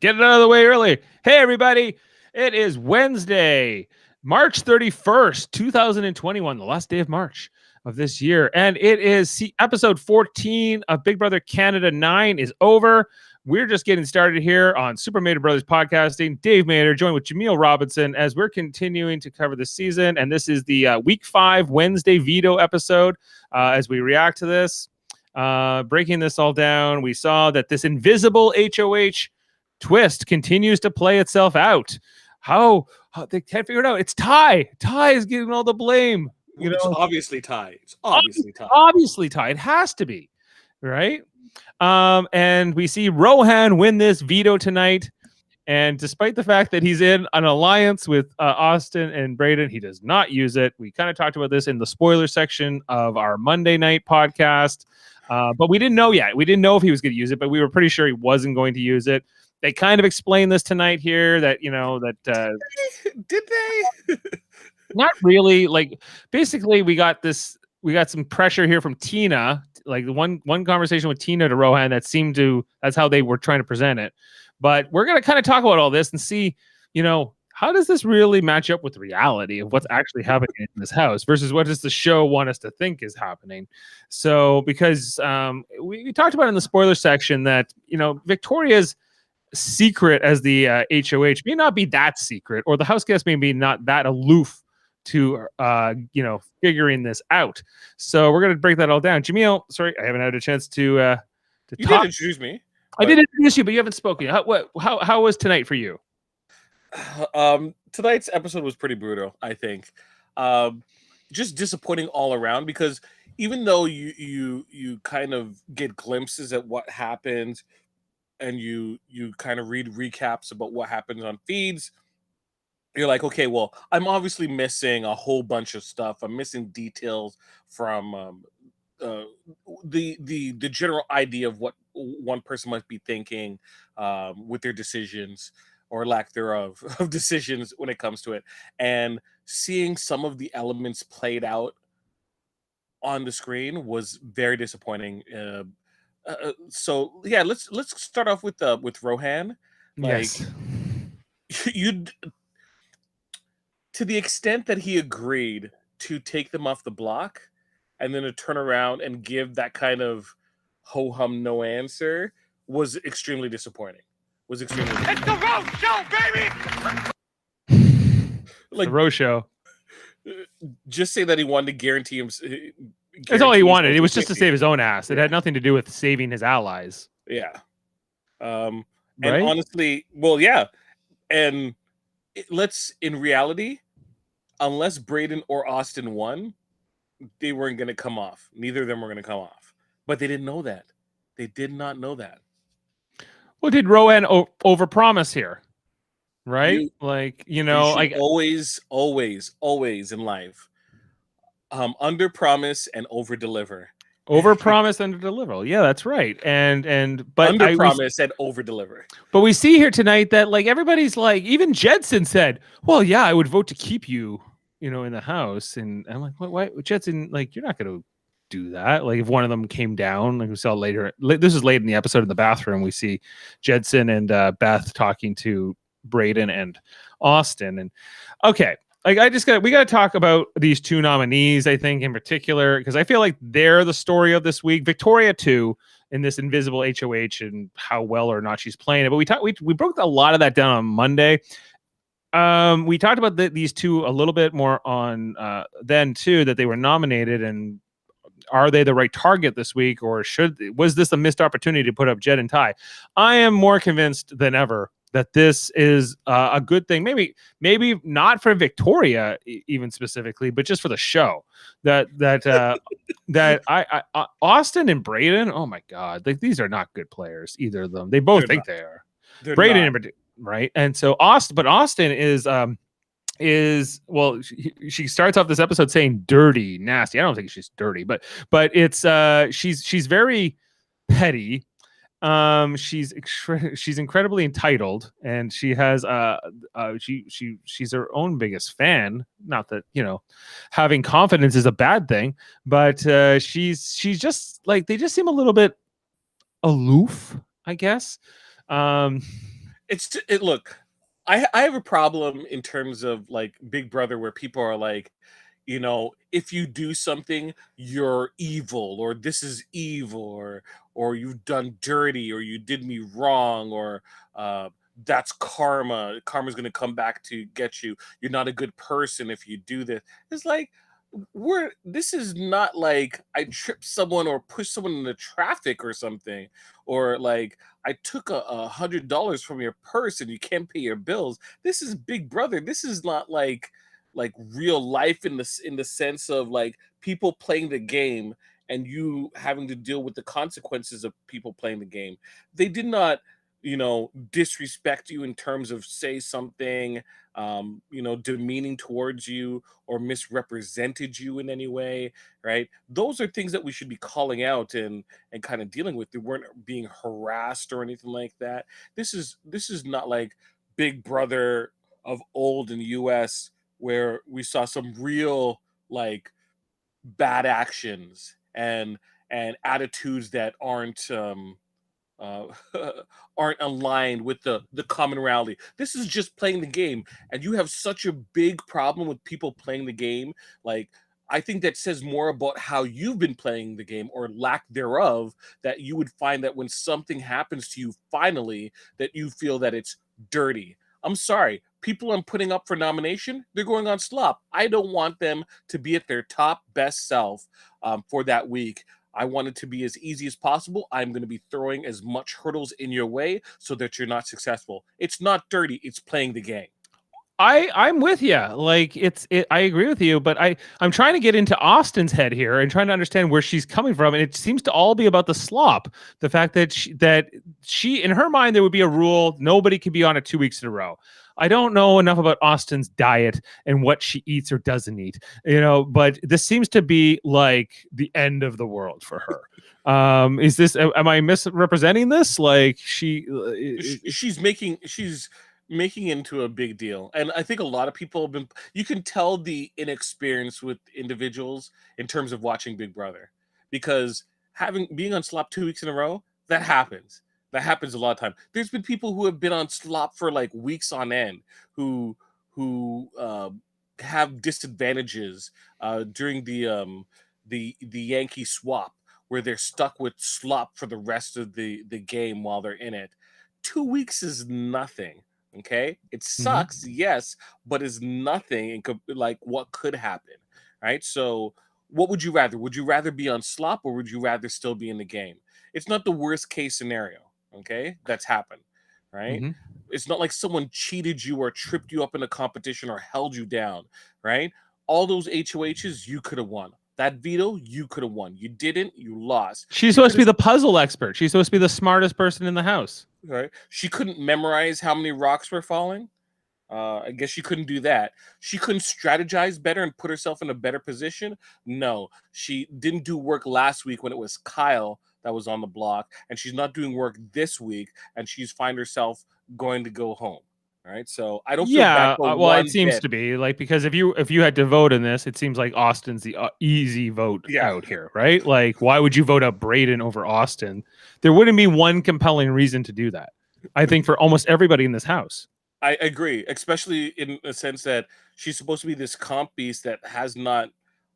Get it out of the way early. Hey, everybody. It is Wednesday, March 31st, 2021, the last day of March of this year. And it is episode 14 of Big Brother Canada 9 is over. We're just getting started here on Super Mader Brothers Podcasting. Dave Mader joined with Jaemeel Robinson as we're continuing to cover the season. And this is the week 5 Wednesday Veto episode. As we react to this, breaking this all down, we saw that this invisible HOH twist continues to play itself out. How they can't figure it out. It's Ty. Ty is getting all the blame. It's obviously Ty. It's obviously Ty. Obviously Ty. It has to be, right? And we see Rohan win this veto tonight. And despite the fact that he's in an alliance with Austin and Braden, he does not use it. We kind of talked about this in the spoiler section of our Monday night podcast. But we didn't know yet. We didn't know if he was going to use it, but we were pretty sure he wasn't going to use it. They kind of explained this tonight here that, did they? Not really. Like, basically we got some pressure here from Tina, like the one conversation with Tina to Rohan that's how they were trying to present it. But we're going to kind of talk about all this and see, how does this really match up with reality of what's actually happening in this house versus what does the show want us to think is happening? So, because we talked about in the spoiler section that, Victoria's secret as the HOH may not be that secret, or the house guest may be not that aloof to figuring this out. So we're gonna break that all down. Jaemeel, sorry, I haven't had a chance to you talk. Did introduce me. I did introduce you, but you haven't spoken. How was tonight for you? Tonight's episode was pretty brutal, I think. Just disappointing all around, because even though you kind of get glimpses at what happened, and you kind of read recaps about what happens on feeds, you're like, okay, well, I'm obviously missing a whole bunch of stuff. I'm missing details from the general idea of what one person might be thinking with their decisions or lack thereof of decisions when it comes to it. And seeing some of the elements played out on the screen was very disappointing. So yeah, let's start off with Rohan. Yes. You, to the extent that he agreed to take them off the block and then to turn around and give that kind of ho-hum no answer was extremely disappointing. It's the Rose Show, baby! Like, the Rose Show. Just say that he wanted to guarantee him. That's all he wanted. It was just to save his own ass. It had nothing to do with saving his allies. Yeah. Right? And honestly, well, yeah. And in reality, unless Braden or Austin won, they weren't going to come off. Neither of them were going to come off. But they didn't know that. They did not know that. Well, did Rohan overpromise here? Right? Always in life. Under promise and over deliver. Over promise, under deliver. Yeah, that's right. But under promise and over deliver. But we see here tonight that everybody's even Jedson said, "Well, yeah, I would vote to keep you, in the house." And I'm like, "Why, Jedson? You're not going to do that." If one of them came down, we saw later. This is late in the episode in the bathroom. We see Jedson and Beth talking to Braden and Austin. And okay. We got to talk about these two nominees, I think, in particular, because I feel like they're the story of this week. Victoria, too, in this invisible HOH and how well or not she's playing it. But we broke a lot of that down on Monday. We talked about these two a little bit more on then, too, that they were nominated. And are they the right target this week, or was this a missed opportunity to put up Jed and Ty? I am more convinced than ever that this is a good thing. Maybe not for Victoria even specifically, but just for the show. That Austin and Braden, oh my God, these are not good players, either of them. They both think they are. Braden, right? And so Austin is well, she starts off this episode saying dirty, nasty. I don't think she's dirty, but it's she's very petty. She's incredibly entitled, and she has she's her own biggest fan. Not that having confidence is a bad thing, but she's just they just seem a little bit aloof, I guess. Look, I have a problem in terms of like Big Brother where people are like, if you do something, you're evil, or this is evil, or you've done dirty, or you did me wrong, or uh, that's karma. Karma's gonna come back to get you. You're not a good person if you do this. It's like this is not like I tripped someone or pushed someone into traffic or something, or like I took $100 from your purse and you can't pay your bills. This is Big Brother. This is not like real life in the sense of like people playing the game and you having to deal with the consequences of people playing the game. They did not, disrespect you in terms of say something, demeaning towards you or misrepresented you in any way, right? Those are things that we should be calling out and kind of dealing with. They weren't being harassed or anything like that. This is not like Big Brother of old in the US where we saw some real like bad actions and attitudes that uh, aren't aligned with the common rally. This is just playing the game, and you have such a big problem with people playing the game. Like, I think that says more about how you've been playing the game or lack thereof. That you would find that when something happens to you, finally, that you feel that it's dirty. I'm sorry. People I'm putting up for nomination, they're going on slop. I don't want them to be at their top best self for that week. I want it to be as easy as possible. I'm going to be throwing as much hurdles in your way so that you're not successful. It's not dirty. It's playing the game. I'm with you. Like I agree with you, but I'm trying to get into Austin's head here and trying to understand where she's coming from, and it seems to all be about the slop. The fact that she in her mind there would be a rule nobody can be on it 2 weeks in a row. I don't know enough about Austin's diet and what she eats or doesn't eat, but this seems to be like the end of the world for her. Is this? Am I misrepresenting this? Like She's making into a big deal, and I think a lot of people have been. You can tell the inexperience with individuals in terms of watching Big Brother, because having being on slop 2 weeks in a row, that happens a lot of time. There's been people who have been on slop for like weeks on end, who have disadvantages during the Yankee swap, where they're stuck with slop for the rest of the game while they're in it. 2 weeks is nothing. Okay, it Mhm. sucks, yes, but is nothing in like what could happen, right? So, what would you rather? Would you rather be on slop or would you rather still be in the game? It's not the worst case scenario, okay? That's happened, right? Mhm. It's not like someone cheated you or tripped you up in a competition or held you down, right? All those HOHs you could have won. That veto you could have won. You didn't, you lost. She's You supposed could to be have the puzzle expert. She's supposed to be the smartest person in the house. right. She couldn't memorize how many rocks were falling. I guess she couldn't do that. She couldn't strategize better and put herself in a better position. No, she didn't do work last week when it was Kyle that was on the block, and she's not doing work this week, and she's find herself going to go home. All right, so I don't feel bad Yeah, for well, it one seems bit. to be like because if you had to vote in this, it seems like Austin's the easy vote Yeah, out here, right? Like, why would you vote out Braden over Austin? There wouldn't be one compelling reason to do that. I think for almost everybody in this house. I agree, especially in the sense that she's supposed to be this comp beast that has not.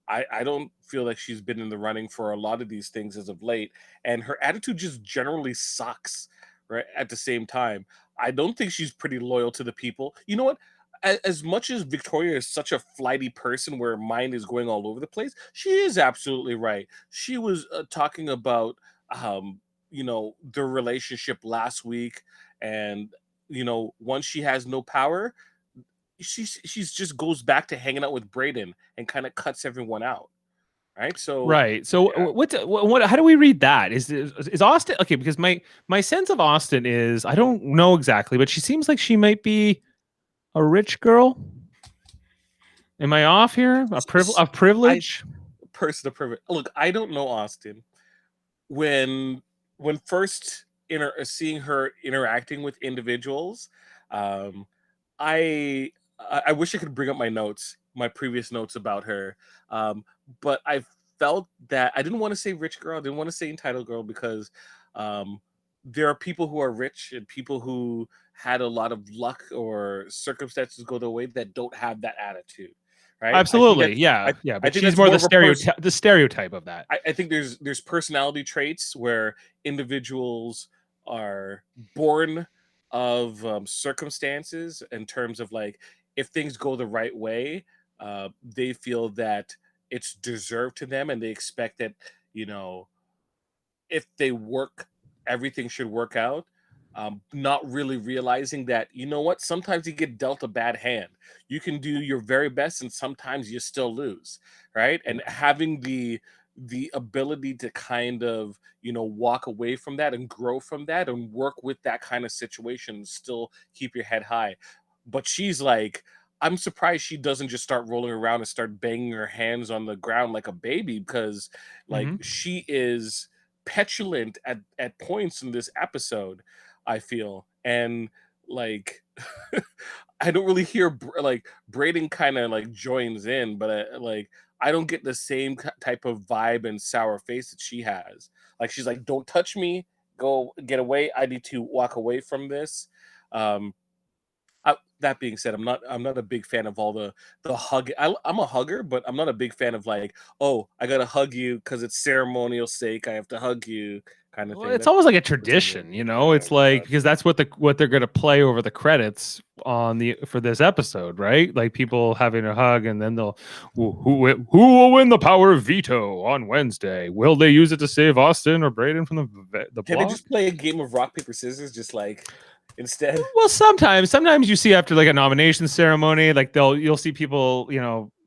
I don't feel like she's been in the running for a lot of these things as of late, and her attitude just generally sucks. Right at the same time, I don't think she's pretty loyal to the people. You know what? As much as Victoria is such a flighty person where her mind is going all over the place, she is absolutely right. She was talking about, um, their relationship last week, and once she has no power, she's just goes back to hanging out with Braden and kind of cuts everyone out. Right. So Right. So yeah, what how do we read that? Is Austin okay? Because my sense of Austin is I don't know exactly, but she seems like she might be a rich girl. Am I off here? A I privilege? person of privilege. Look, I don't know Austin. When first seeing her interacting with individuals, um, I wish I could bring up my notes, my previous notes about her. Um, but I felt that I didn't want to say rich girl, I didn't want to say entitled girl because um, there are people who are rich and people who had a lot of luck or circumstances go their way that don't have that attitude, right? Absolutely. Yeah. Yeah. I But think she's that's more more the of a person. stereotype of that. I think there's personality traits where individuals are born of circumstances in terms of like if things go the right way, they feel that it's deserved to them, and they expect that you know if they work, everything should work out. Not really realizing that, you know what, sometimes you get dealt a bad hand. You can do your very best, and sometimes you still lose, right? And having the ability to kind of walk away from that and grow from that and work with that kind of situation and still keep your head high. But she's like, I'm surprised she doesn't just start rolling around and start banging her hands on the ground like a baby, because like Mhm. she is petulant at points in this episode, I feel. And like I don't really hear like Braden kind of like joins in, but like I don't get the same type of vibe and sour face that she has. Like she's like, don't touch me, go get away, I need to walk away from this. um that being said, I'm not a big fan of all the hug. I'm a hugger, but I'm not a big fan of like, oh, I gotta hug you because it's ceremonial sake. I have to hug you, kind of Well, thing. it's almost like a That's weird. tradition, you know. Oh It's my like god. because that's what they're going to play over the credits on the for this episode, right? Like people having a hug, and then they'll who will win the power of veto on Wednesday? Will they use it to save Austin or Braden from the Can they block? just play a game of rock paper scissors, just like instead? Well, sometimes you see after like a nomination ceremony, like you'll see people,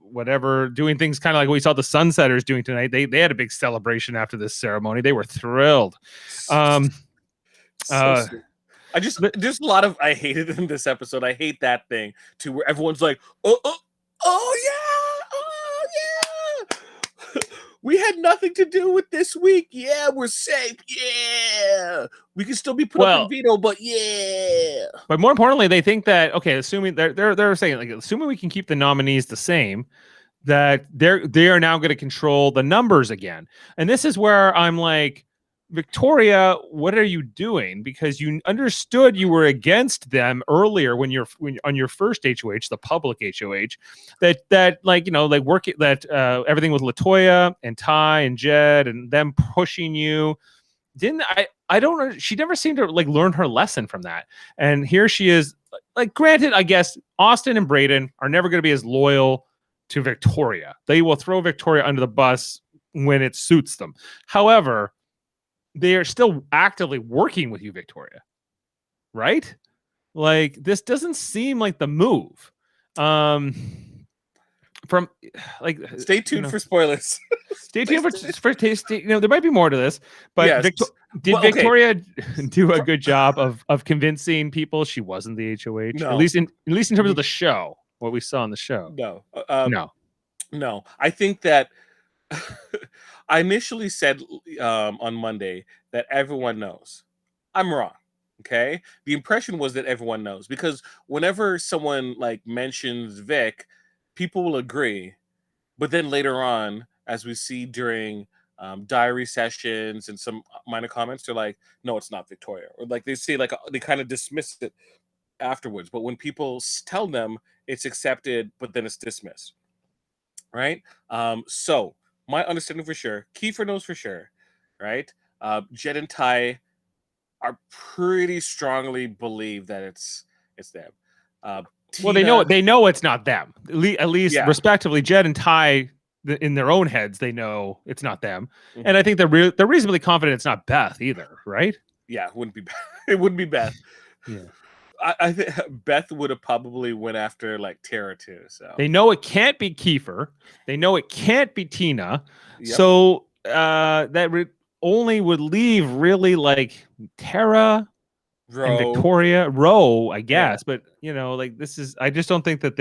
whatever, doing things kind of like what we saw the Sunsetters doing tonight. They had a big celebration after this ceremony. They were thrilled. Um, So uh, sweet. but There's a lot of I hated in this episode. I hate that thing to where everyone's like, oh yeah, oh yeah. We had nothing to do with this week. Yeah, we're safe. Yeah. We can still be put up in well, veto, but yeah. but more importantly, they think that okay, assuming they're saying like assuming we can keep the nominees the same, that they are now going to control the numbers again. And this is where I'm like, Victoria, what are you doing? Because you understood you were against them earlier when on your first HOH, the public HOH, that like like working that everything with Latoya and Ty and Jed and them pushing you. Didn't I don't know. She never seemed to like learn her lesson from that. And here she is. Like, granted, I guess Austin and Braden are never going to be as loyal to Victoria. They will throw Victoria under the bus when it suits them. However, they are still actively working with you, Victoria. Right? Like, this doesn't seem like the move. From like, Stay tuned for spoilers. Stay tuned for there might be more to this, but Yes. did Well, okay. Victoria do a good job of convincing people she wasn't the HOH? No. At least in terms of the show, what we saw on the show. No. No. I think that I initially said on Monday that everyone knows. I'm wrong. Okay. The impression was that everyone knows, because whenever someone like mentions Vic, people will agree. But then later on, as we see during diary sessions and some minor comments, they're like, no, it's not Victoria. Or like they say, like they kind of dismiss it afterwards. But when people tell them, it's accepted, but then it's dismissed. Right. So my understanding for sure, Kiefer knows for sure, right? Jed and Ty are pretty strongly believe that it's them. Well, Tina, they know it's not them. At least yeah. respectively, Jed and Ty, in their own heads, they know it's not them. Mhm. And I think they're reasonably confident it's not Beth either, right? Yeah, it wouldn't be Beth. It wouldn't be Beth. Yeah. I think Beth would have probably went after like Tara too. So they know it can't be Kiefer. They know it can't be Tina. Yep. So that only would leave really like Tara and Victoria, Roe, I guess. Yeah. But like this is. I just don't think that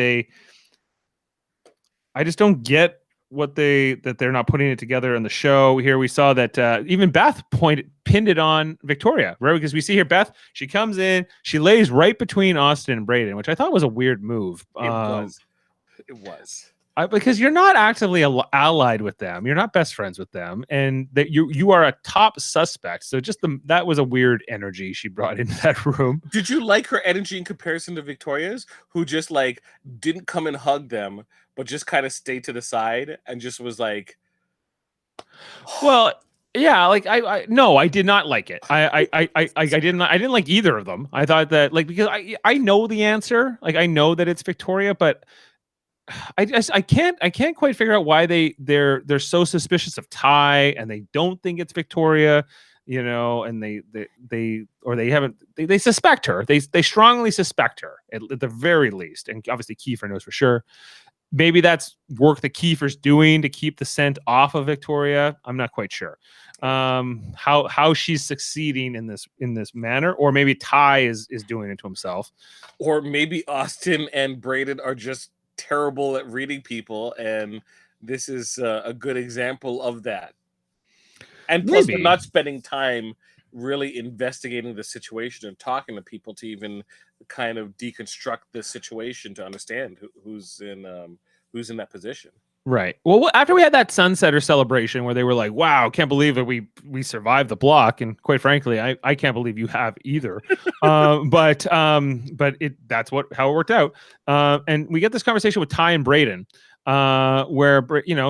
I just don't get that they're not putting it together in the show. Here we saw that even Beth pinned it on Victoria, right? Because we see here Beth, she comes in, she lays right between Austin and Braden, which I thought was a weird move. It was. Because you're not actively allied with them, you're not best friends with them, and that you are a top suspect. So just that was a weird energy she brought into that room. Did you like her energy in comparison to Victoria's, who just like didn't come and hug them, but just kind of stayed to the side and just was like, well, yeah, like no, I did not like it. I didn't like either of them. I thought that, like, because I know the answer, like I know that it's Victoria, but I can't quite figure out why they're so suspicious of Ty, and they don't think it's Victoria, and they suspect her. They strongly suspect her at the very least, and obviously Kiefer knows for sure. Maybe that's work that Kiefer's doing to keep the scent off of Victoria. I'm not quite sure how she's succeeding in this manner, or maybe Ty is doing it to himself, or maybe Austin and Brayden are just terrible at reading people, and this is a good example of that. And plus, they're not spending time really investigating the situation and talking to people to even kind of deconstruct the situation to understand who's in that position. Right. Well, after we had that Sunsetter celebration where they were like, "Wow, can't believe that we survived the block," and quite frankly, I can't believe you have either. But that's how it worked out. And we get this conversation with Ty and Brayden, where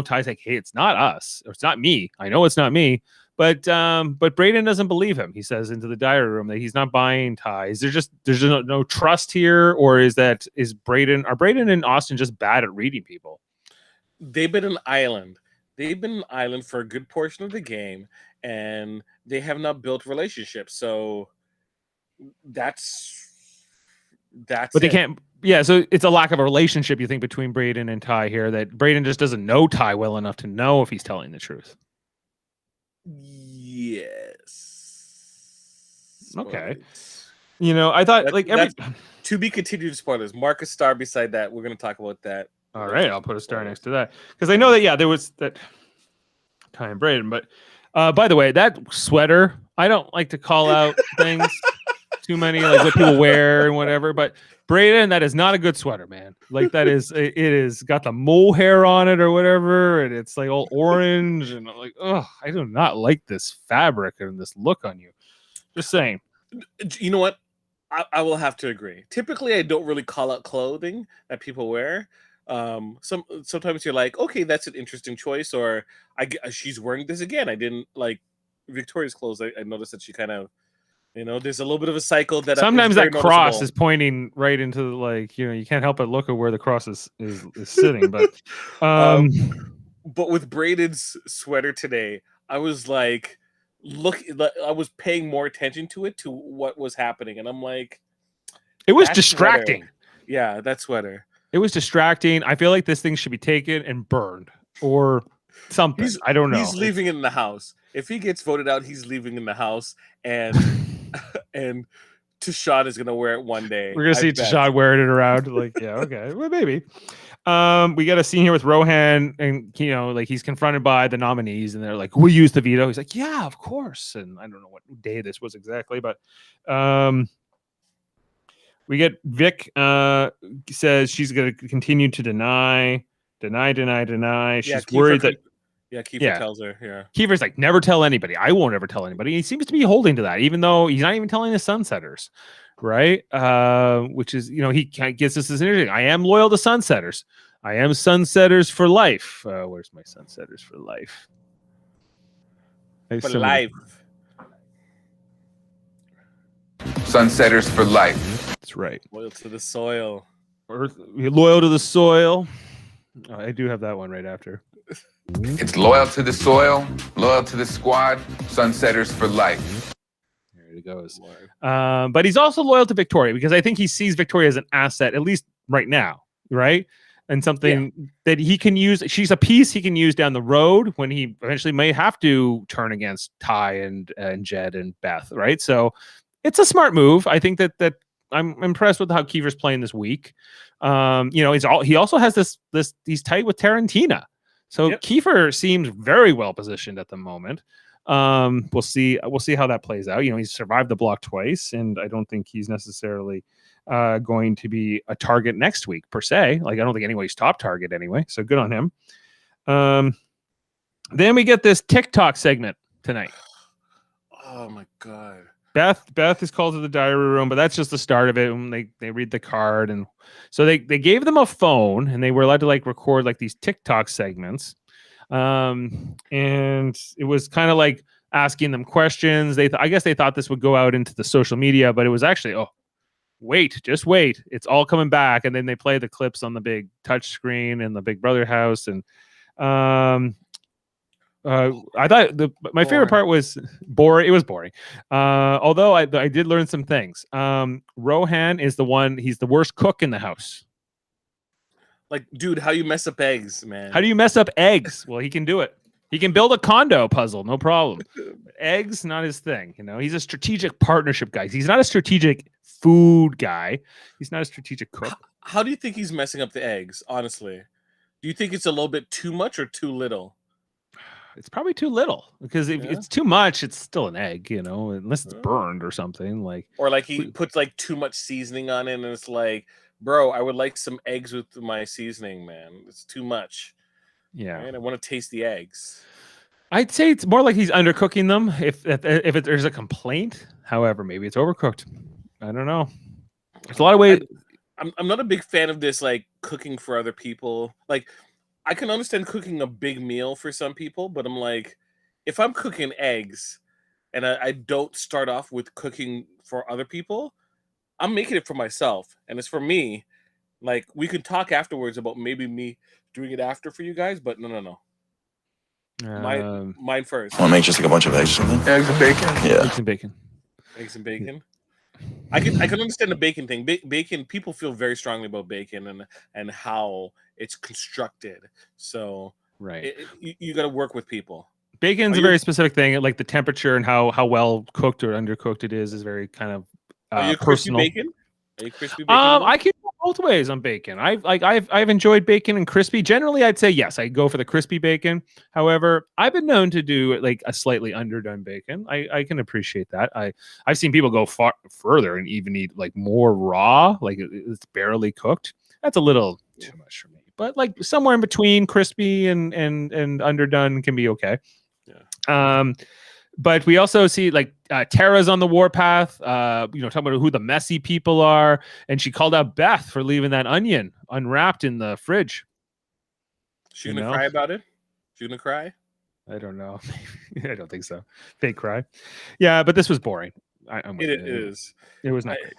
Ty's like, "Hey, it's not us, or it's not me. I know it's not me." But Brayden doesn't believe him. He says into the diary room that he's not buying Ty. There's just no trust here, or are Brayden and Austin just bad at reading people? They've been an island. They've been an island for a good portion of the game, and they have not built relationships. So that's. But they can't. Yeah, so it's a lack of a relationship, you think, between Brayden and Ty here, that Brayden just doesn't know Ty well enough to know if he's telling the truth. Yes. Okay. I thought to be continued spoilers. Mark a star beside that. We're going to talk about that. All right, I'll put a star next to that, because I know that there was that Ty and Brayden. But by the way, that sweater, I don't like to call out things too many, like what people wear and whatever. But Brayden, that is not a good sweater, man. Like it is got the mohair on it or whatever, and it's like all orange, and I'm like, oh, I do not like this fabric and this look on you. Just saying. You know what? I will have to agree. Typically, I don't really call out clothing that people wear. Sometimes you're like, okay, that's an interesting choice, or she's wearing this again. I didn't like Victoria's clothes. I noticed that she kind of, there's a little bit of a cycle that sometimes that cross is pointing right into you can't help but look at where the cross is sitting. But but with Brayden's sweater today, I was like, I was paying more attention to what was happening, and I'm like, it was distracting. Sweater. Yeah, that sweater. It was distracting. I feel like this thing should be taken and burned or something. I don't know. He's leaving it in the house. If he gets voted out, he's leaving in the house, and and Tashad is gonna wear it one day. We're gonna see Tashad wearing it around. Like, yeah, okay, well, maybe. We got a scene here with Rohan, and he's confronted by the nominees, and they're like, "We use the veto." He's like, "Yeah, of course." And I don't know what day this was exactly, but we get Vic says she's going to continue to deny. She's worried that. Yeah, Kiefer tells her. Yeah, Kiefer's like, never tell anybody. I won't ever tell anybody. He seems to be holding to that, even though he's not even telling the Sunsetters, right? Which is, he gets us this interesting. I am loyal to Sunsetters. I am Sunsetters for life. Where's my Sunsetters for life? For life. Sunsetters for life. That's right. Loyal to the soil. Loyal to the soil. Oh, I do have that one right after. It's loyal to the soil, loyal to the squad, Sunsetters for life. There it goes. But he's also loyal to Victoria, because I think he sees Victoria as an asset, at least right now, right? And something that he can use. She's a piece he can use down the road when he eventually may have to turn against Ty and Jed and Beth, right? So it's a smart move. I think that I'm impressed with how Kiefer's playing this week. He also has he's tight with Tarantina. So Kiefer seems very well positioned at the moment. We'll see how that plays out. You know, he's survived the block twice, and I don't think he's necessarily going to be a target next week per se. Like, I don't think anybody's top target anyway. So good on him. Then we get this TikTok segment tonight. Oh my God. Beth is called to the diary room, but that's just the start of it. And they read the card, and so they gave them a phone, and they were allowed to like record like these TikTok segments. And it was kind of like asking them questions. I guess they thought this would go out into the social media, but it was actually, just wait, it's all coming back. And then they play the clips on the big touch screen in the Big Brother house, and I thought my favorite part was boring. It was boring. Although I did learn some things. Rohan is he's the worst cook in the house. Like, dude, how you mess up eggs, man? How do you mess up eggs? Well, he can do it. He can build a condo puzzle, no problem. Eggs, not his thing. You know, he's a strategic partnership guy. He's not a strategic food guy. He's not a strategic cook. How do you think he's messing up the eggs, honestly? Do you think it's a little bit too much or too little? It's probably too little, because if it's too much, it's still an egg, you know, unless it's burned or something. Like, or like he puts like too much seasoning on it, and it's like, bro, I would like some eggs with my seasoning, man. It's too much. Yeah, right? I want to taste the eggs. I'd say it's more like he's undercooking them. If there's a complaint, however, maybe it's overcooked. I don't know. There's a lot of ways. I'm not a big fan of this, like cooking for other people. Like, I can understand cooking a big meal for some people, but I'm like, if I'm cooking eggs and I don't start off with cooking for other people, I'm making it for myself, and it's for me. Like, we can talk afterwards about maybe me doing it after for you guys, but no. Mine first. Want to make just like a bunch of eggs or something? Eggs and bacon? Yeah. Eggs and bacon. Eggs and bacon. I can understand the bacon thing. Bacon, people feel very strongly about bacon and how it's constructed. So right, you got to work with people. Bacon's a very specific thing. Like the temperature and how well cooked or undercooked it is very kind of Are you personal. Bacon? Are you crispy bacon? I can go both ways on bacon. I've enjoyed bacon and crispy. Generally, I'd say yes, I go for the crispy bacon. However, I've been known to do like a slightly underdone bacon. I can appreciate that. I've seen people go far further and even eat like more raw, like it's barely cooked. That's a little too much for me. But like somewhere in between crispy and underdone can be okay. Yeah. But we also see like Tara's on the warpath, talking about who the messy people are. And she called out Beth for leaving that onion unwrapped in the fridge. She gonna cry about it? She gonna cry? I don't know. I don't think so. Fake cry. Yeah, but this was boring. It is. It was not great.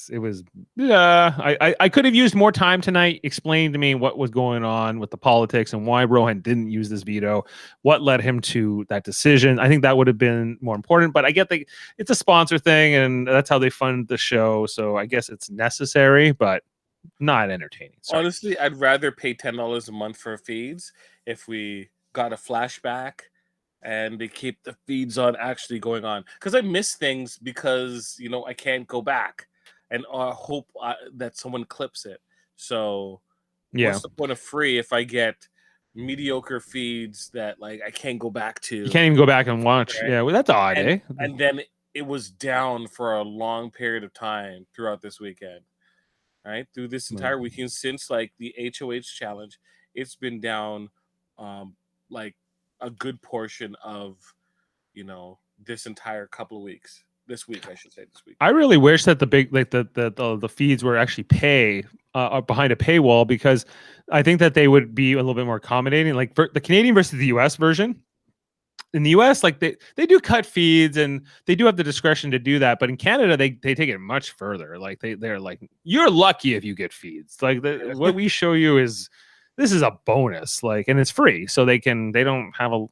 It was I could have used more time tonight explaining to me what was going on with the politics and why Rohan didn't use this veto, what led him to that decision. I think that would have been more important, but I get it's a sponsor thing and that's how they fund the show, so I guess it's necessary, but not entertaining. Sorry. Honestly, I'd rather pay $10 a month for feeds if we got a flashback and they keep the feeds on actually going on, because I miss things because I can't go back and hope that someone clips it. So what's the point of free if I get mediocre feeds that like I can't go back to? You can't even go back and watch. Right? Yeah, well, that's odd, eh? And then it was down for a long period of time throughout this weekend. Right? Through this entire weekend since like the HOH challenge, it's been down like a good portion of this entire couple of weeks. This week, I should say. This week, I really wish that the feeds were actually behind a paywall, because I think that they would be a little bit more accommodating. Like for the Canadian versus the US version. In the US, like they do cut feeds and they do have the discretion to do that, but in Canada they take it much further. Like they're like, you're lucky if you get feeds. Like what we show you is a bonus, like, and it's free, so they have a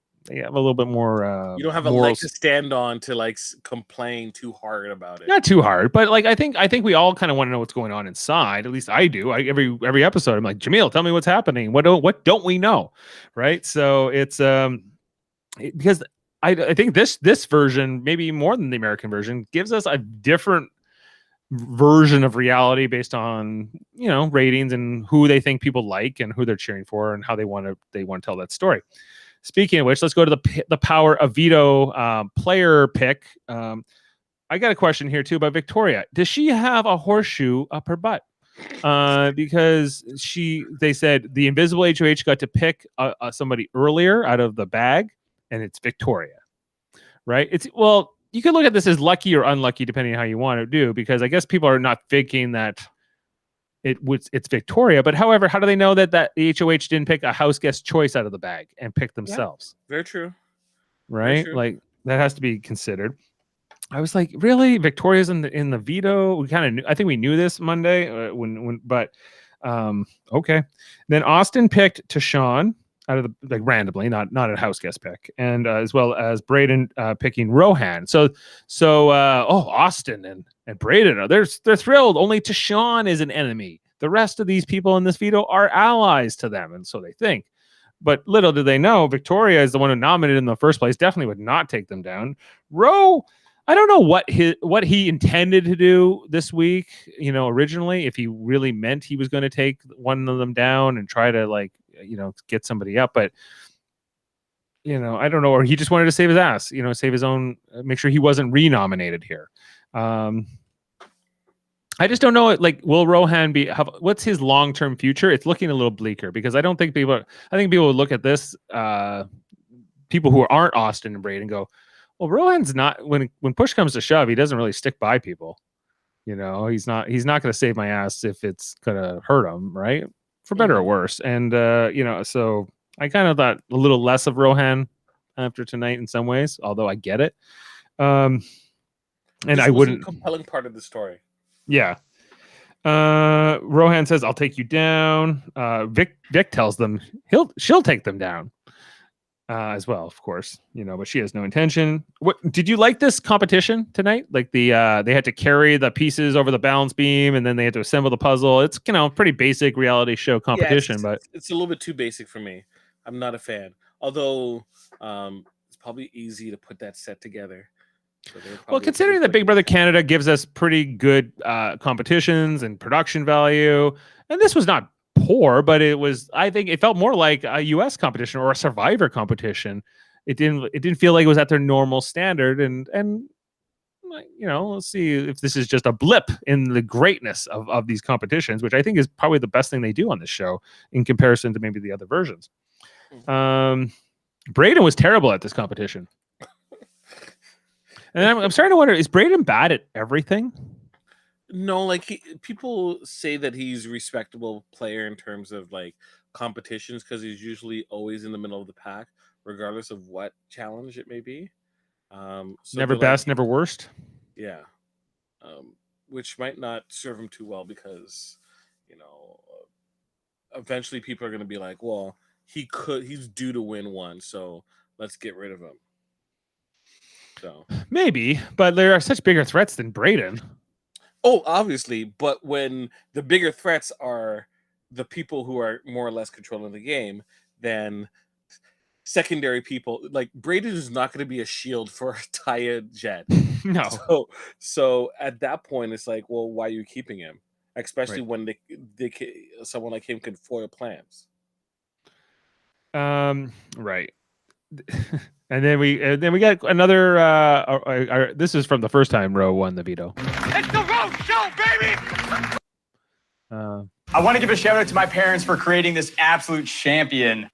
little bit more. You don't have a leg to stand on to like complain too hard about it. Not too hard, but like I think we all kind of want to know what's going on inside. At least I do. Every episode, I'm like, Jaemeel, tell me what's happening. What don't we know, right? So it's because I think this version, maybe more than the American version, gives us a different version of reality based on ratings and who they think people like and who they're cheering for and how they want to tell that story. Speaking of which, let's go to the power of veto player pick. I got a question here too about Victoria. Does she have a horseshoe up her butt? Because they said the invisible HOH got to pick somebody earlier out of the bag, and it's Victoria, right? You could look at this as lucky or unlucky depending on how you want to do, because I guess people are not thinking that it's Victoria. But however, how do they know that the HOH didn't pick a house guest choice out of the bag and pick themselves? Yeah, very true. Right? Very true. Like that has to be considered. I was like, really? Victoria's in the veto? We kind of knew. I think we knew this Monday but okay. Then Austin picked Tashawn out of the randomly, not a house guest pick, and as well as Braden picking Rohan. So Austin and Braden they're thrilled. Only Tashawn is an enemy. The rest of these people in this veto are allies to them, and so they think. But little do they know, Victoria is the one who nominated in the first place. Definitely would not take them down. Ro, I don't know what he intended to do this week. Originally, if he really meant he was going to take one of them down and try to get somebody up, but I don't know, or he just wanted to save his ass, save his own, make sure he wasn't renominated here. I just don't know. Will Rohan what's his long-term future? It's looking a little bleaker because I think people would look at this, people who aren't Austin and Braden go, well, Rohan's not, when push comes to shove, he doesn't really stick by people. He's not going to save my ass if it's going to hurt him, right? For better or worse. And, so I kind of thought a little less of Rohan after tonight in some ways, although I get it. And I wouldn't. A compelling part of the story. Yeah. Rohan says, I'll take you down. Vic tells them she'll take them down as well, of course, but she has no intention. What did you like this competition tonight? Like they had to carry the pieces over the balance beam and then they had to assemble the puzzle. It's, pretty basic reality show competition, but it's a little bit too basic for me. I'm not a fan, although it's probably easy to put that set together. Well, considering that Big Brother Canada gives us pretty good competitions and production value, and this was not poor, but I think it felt more like a US competition or a Survivor competition. It didn't feel like it was at their normal standard, and let's see if this is just a blip in the greatness of these competitions, which I think is probably the best thing they do on this show in comparison to maybe the other versions. Braden was terrible at this competition. And I'm starting to wonder, is Braden bad at everything? No, people say that he's a respectable player in terms of competitions because he's usually always in the middle of the pack, regardless of what challenge it may be. So never best, never worst. Yeah, which might not serve him too well because eventually people are going to be like, well, he's due to win one, so let's get rid of him. So maybe, but there are such bigger threats than Braden. Oh, obviously, but when the bigger threats are the people who are more or less controlling the game, then secondary people like Braden is not going to be a shield for Taya Jet. No. So at that point, it's like, well, why are you keeping him? Especially when someone like him can foil plans. Right. And then we got another. This is from the first time Ro won the veto. It's the Ro Show, baby. I want to give a shout out to my parents for creating this absolute champion.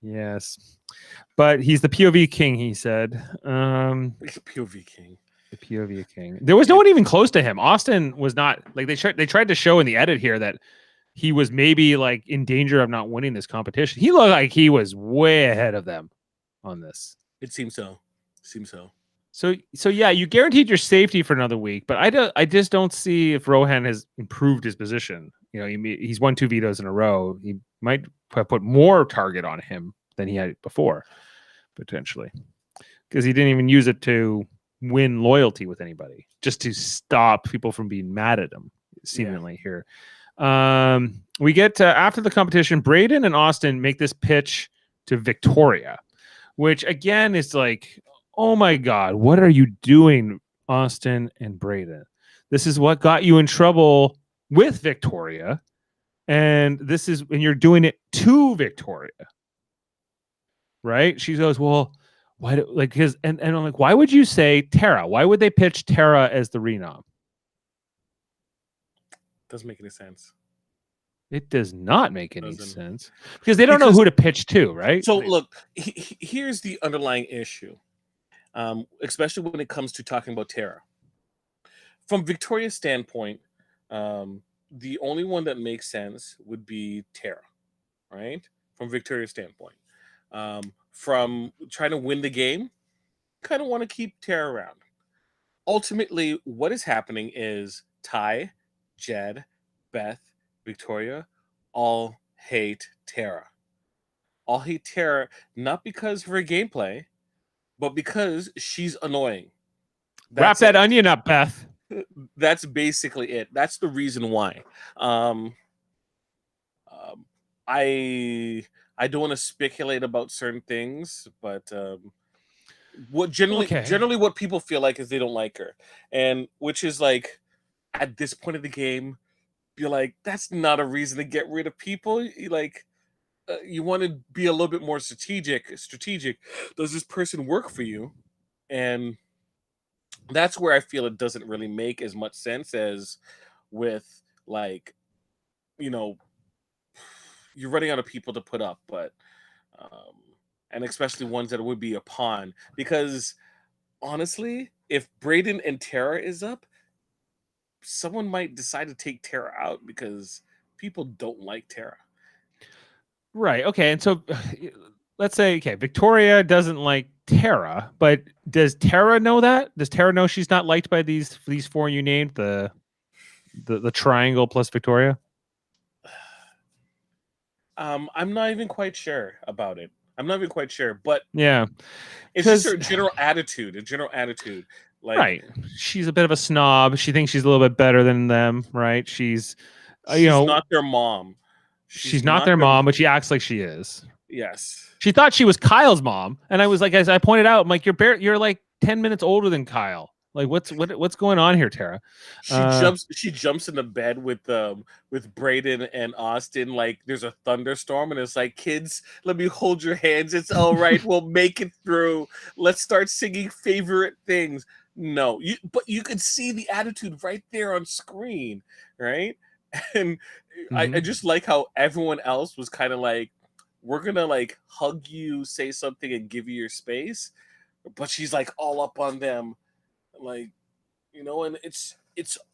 Yes, but he's the POV king. He said, He's the POV king. The POV king. There was no one even close to him. Austin was not like they tried to show in the edit here that he was maybe in danger of not winning this competition. He looked like he was way ahead of them on this. It seems so. So yeah, you guaranteed your safety for another week, but I just don't see if Rohan has improved his position. He's won 2 vetoes in a row. He might put more target on him than he had before, potentially, because he didn't even use it to win loyalty with anybody, just to stop people from being mad at him. Seemingly here, we get to after the competition, Braden and Austin make this pitch to Victoria, which again is like, oh my God, what are you doing, Austin and Braden? This is what got you in trouble with Victoria. And you're doing it to Victoria. right? She goes, well, why do, like his and I'm like, why would you say Tara? Why would they pitch Tara as the renom? Doesn't make any sense. It does not make any Doesn't. sense because they don't know Because- who to pitch to, right? So look, here's the underlying issue, especially when it comes to talking about Tara. From Victoria's standpoint, the only one that makes sense would be Tara, right? From Victoria's standpoint. From trying to win the game, kind of want to keep Tara around. Ultimately, what is happening is Ty, Jed, Beth, Victoria all hate Tara. All hate Tara not because of her gameplay, but because she's annoying. Wrap that onion up, Beth. That's basically it. That's the reason why. I don't want to speculate about certain things, but what generally what people feel like is they don't like her, and which is like at this point of the game, you're like, that's not a reason to get rid of people. You want to be a little bit more strategic. Does this person work for you? And that's where I feel it doesn't really make as much sense as with like, you're running out of people to put up, but and especially ones that would be a pawn. Because honestly, if Brayden and Tara is up, someone might decide to take Tara out because people don't like Tara. Right. Okay. And so let's say, okay, Victoria doesn't like Tara, but does Tara know that? Does Tara know she's not liked by these four you named, the triangle plus Victoria? I'm not even quite sure about it. I'm not even quite sure, but yeah, it's just a general attitude. Like, right. She's a bit of a snob. She thinks she's a little bit better than them, right? She's not their mom. She's not their mom, but she acts like she is. Yes. She thought she was Kyle's mom, and I was like, as I pointed out, I'm like, you're like 10 minutes older than Kyle. Like, what's going on here, Tara? She jumps in the bed with Brayden and Austin. Like, there's a thunderstorm, and it's like, kids, let me hold your hands. It's all right. We'll make it through. Let's start singing favorite things. No, but you could see the attitude right there on screen, right? And I just like how everyone else was kind of like, we're gonna like hug you, say something, and give you your space, but she's like all up on them, like, and it's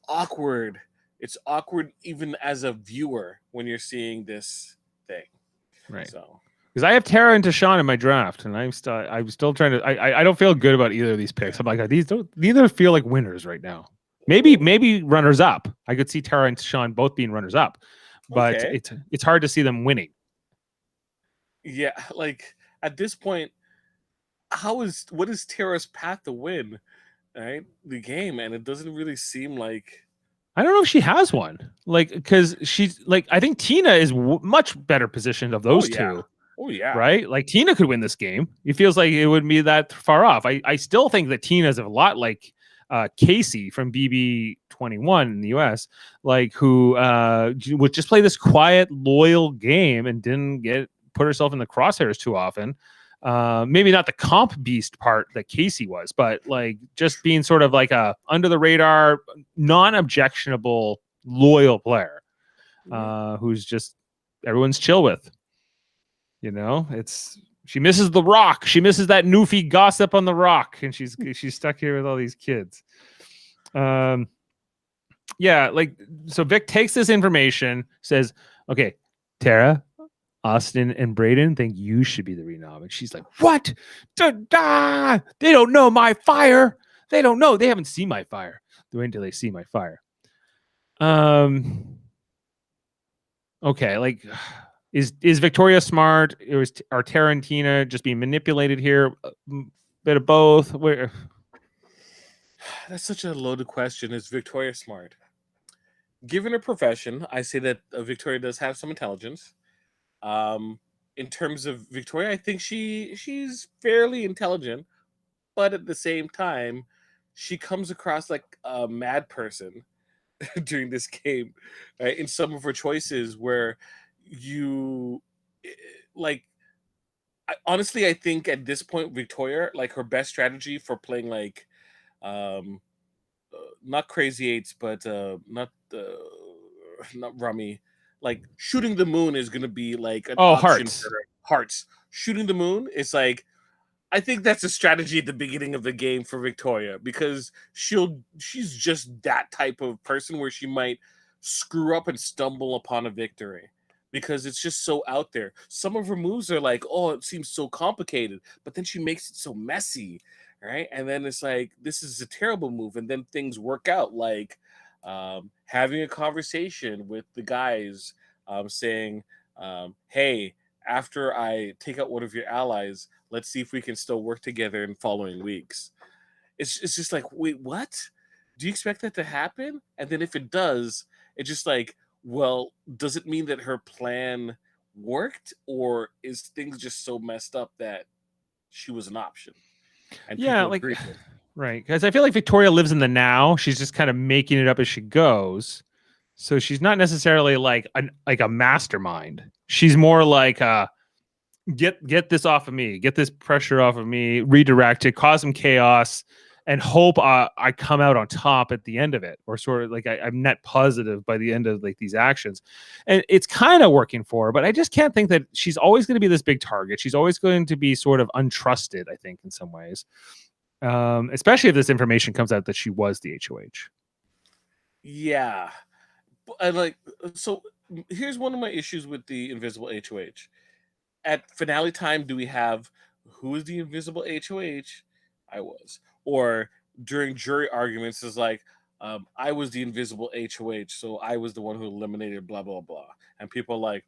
awkward. It's awkward even as a viewer when you're seeing this thing, right? So because I have Tara and Tashawn in my draft, and I'm still trying to. I don't feel good about either of these picks. I'm like, neither feel like winners right now. Maybe runners up. I could see Tara and Tashawn both being runners up, but it's hard to see them winning. Yeah, like at this point, what is Tara's path to win, right? The game, and it doesn't really seem like. I don't know if she has one, like, because she's like, I think Tina is much better positioned of those two. Oh yeah, right. Like Tina could win this game. It feels like it wouldn't be that far off. I still think that Tina's a lot like Casey from BB21 in the US, like who would just play this quiet, loyal game and didn't put herself in the crosshairs too often. Maybe not the comp beast part that Casey was, but like just being sort of like a under the radar, non-objectionable, loyal player who's just everyone's chill with. She misses the Rock. She misses that Newfie gossip on the Rock, and she's stuck here with all these kids. Yeah, like so Vic takes this information, says, okay, Tara, Austin, and Brayden think you should be the renom. And she's like, what? They don't know my fire. They don't know. They haven't seen my fire. Wait until they see my fire. Okay, like is Victoria smart? Are Tara and Tina just being manipulated here? Bit of both. That's such a loaded question. Is Victoria smart? Given her profession, I say that Victoria does have some intelligence. In terms of Victoria, I think she's fairly intelligent, but at the same time, she comes across like a mad person during this game, right? In some of her choices, where you like honestly, I think at this point, Victoria, like her best strategy for playing like, um, not Crazy Eights, but not Rummy, like shooting the moon is gonna be like an Oh, option for hearts. her. Hearts. Shooting the moon is like, I think that's a strategy at the beginning of the game for Victoria because she's just that type of person where she might screw up and stumble upon a victory because it's just so out there. Some of her moves are like, oh, it seems so complicated, but then she makes it so messy, right? And then it's like, this is a terrible move, and then things work out, like having a conversation with the guys, saying, hey, after I take out one of your allies, let's see if we can still work together in following weeks. It's just like, wait, what? Do you expect that to happen? And then if it does, it's just like, well, does it mean that her plan worked, or is things just so messed up that she was an option and Yeah, people like agreed with? right, because I feel like Victoria lives in the now. She's just kind of making it up as she goes. So she's not necessarily like a mastermind. She's more like get this off of me, get this pressure off of me, redirect it, cause some chaos, and hope I come out on top at the end of it, or sort of like I'm net positive by the end of like these actions, and it's kind of working for her. But I just can't think that she's always going to be this big target. She's always going to be sort of untrusted, I think, in some ways, especially if this information comes out that she was the HOH. Yeah. I like, so here's one of my issues with the invisible HOH. At finale time, do we have who is the invisible HOH? I was. Or during jury arguments is like, I was the invisible HOH, so I was the one who eliminated blah blah blah. And people are like,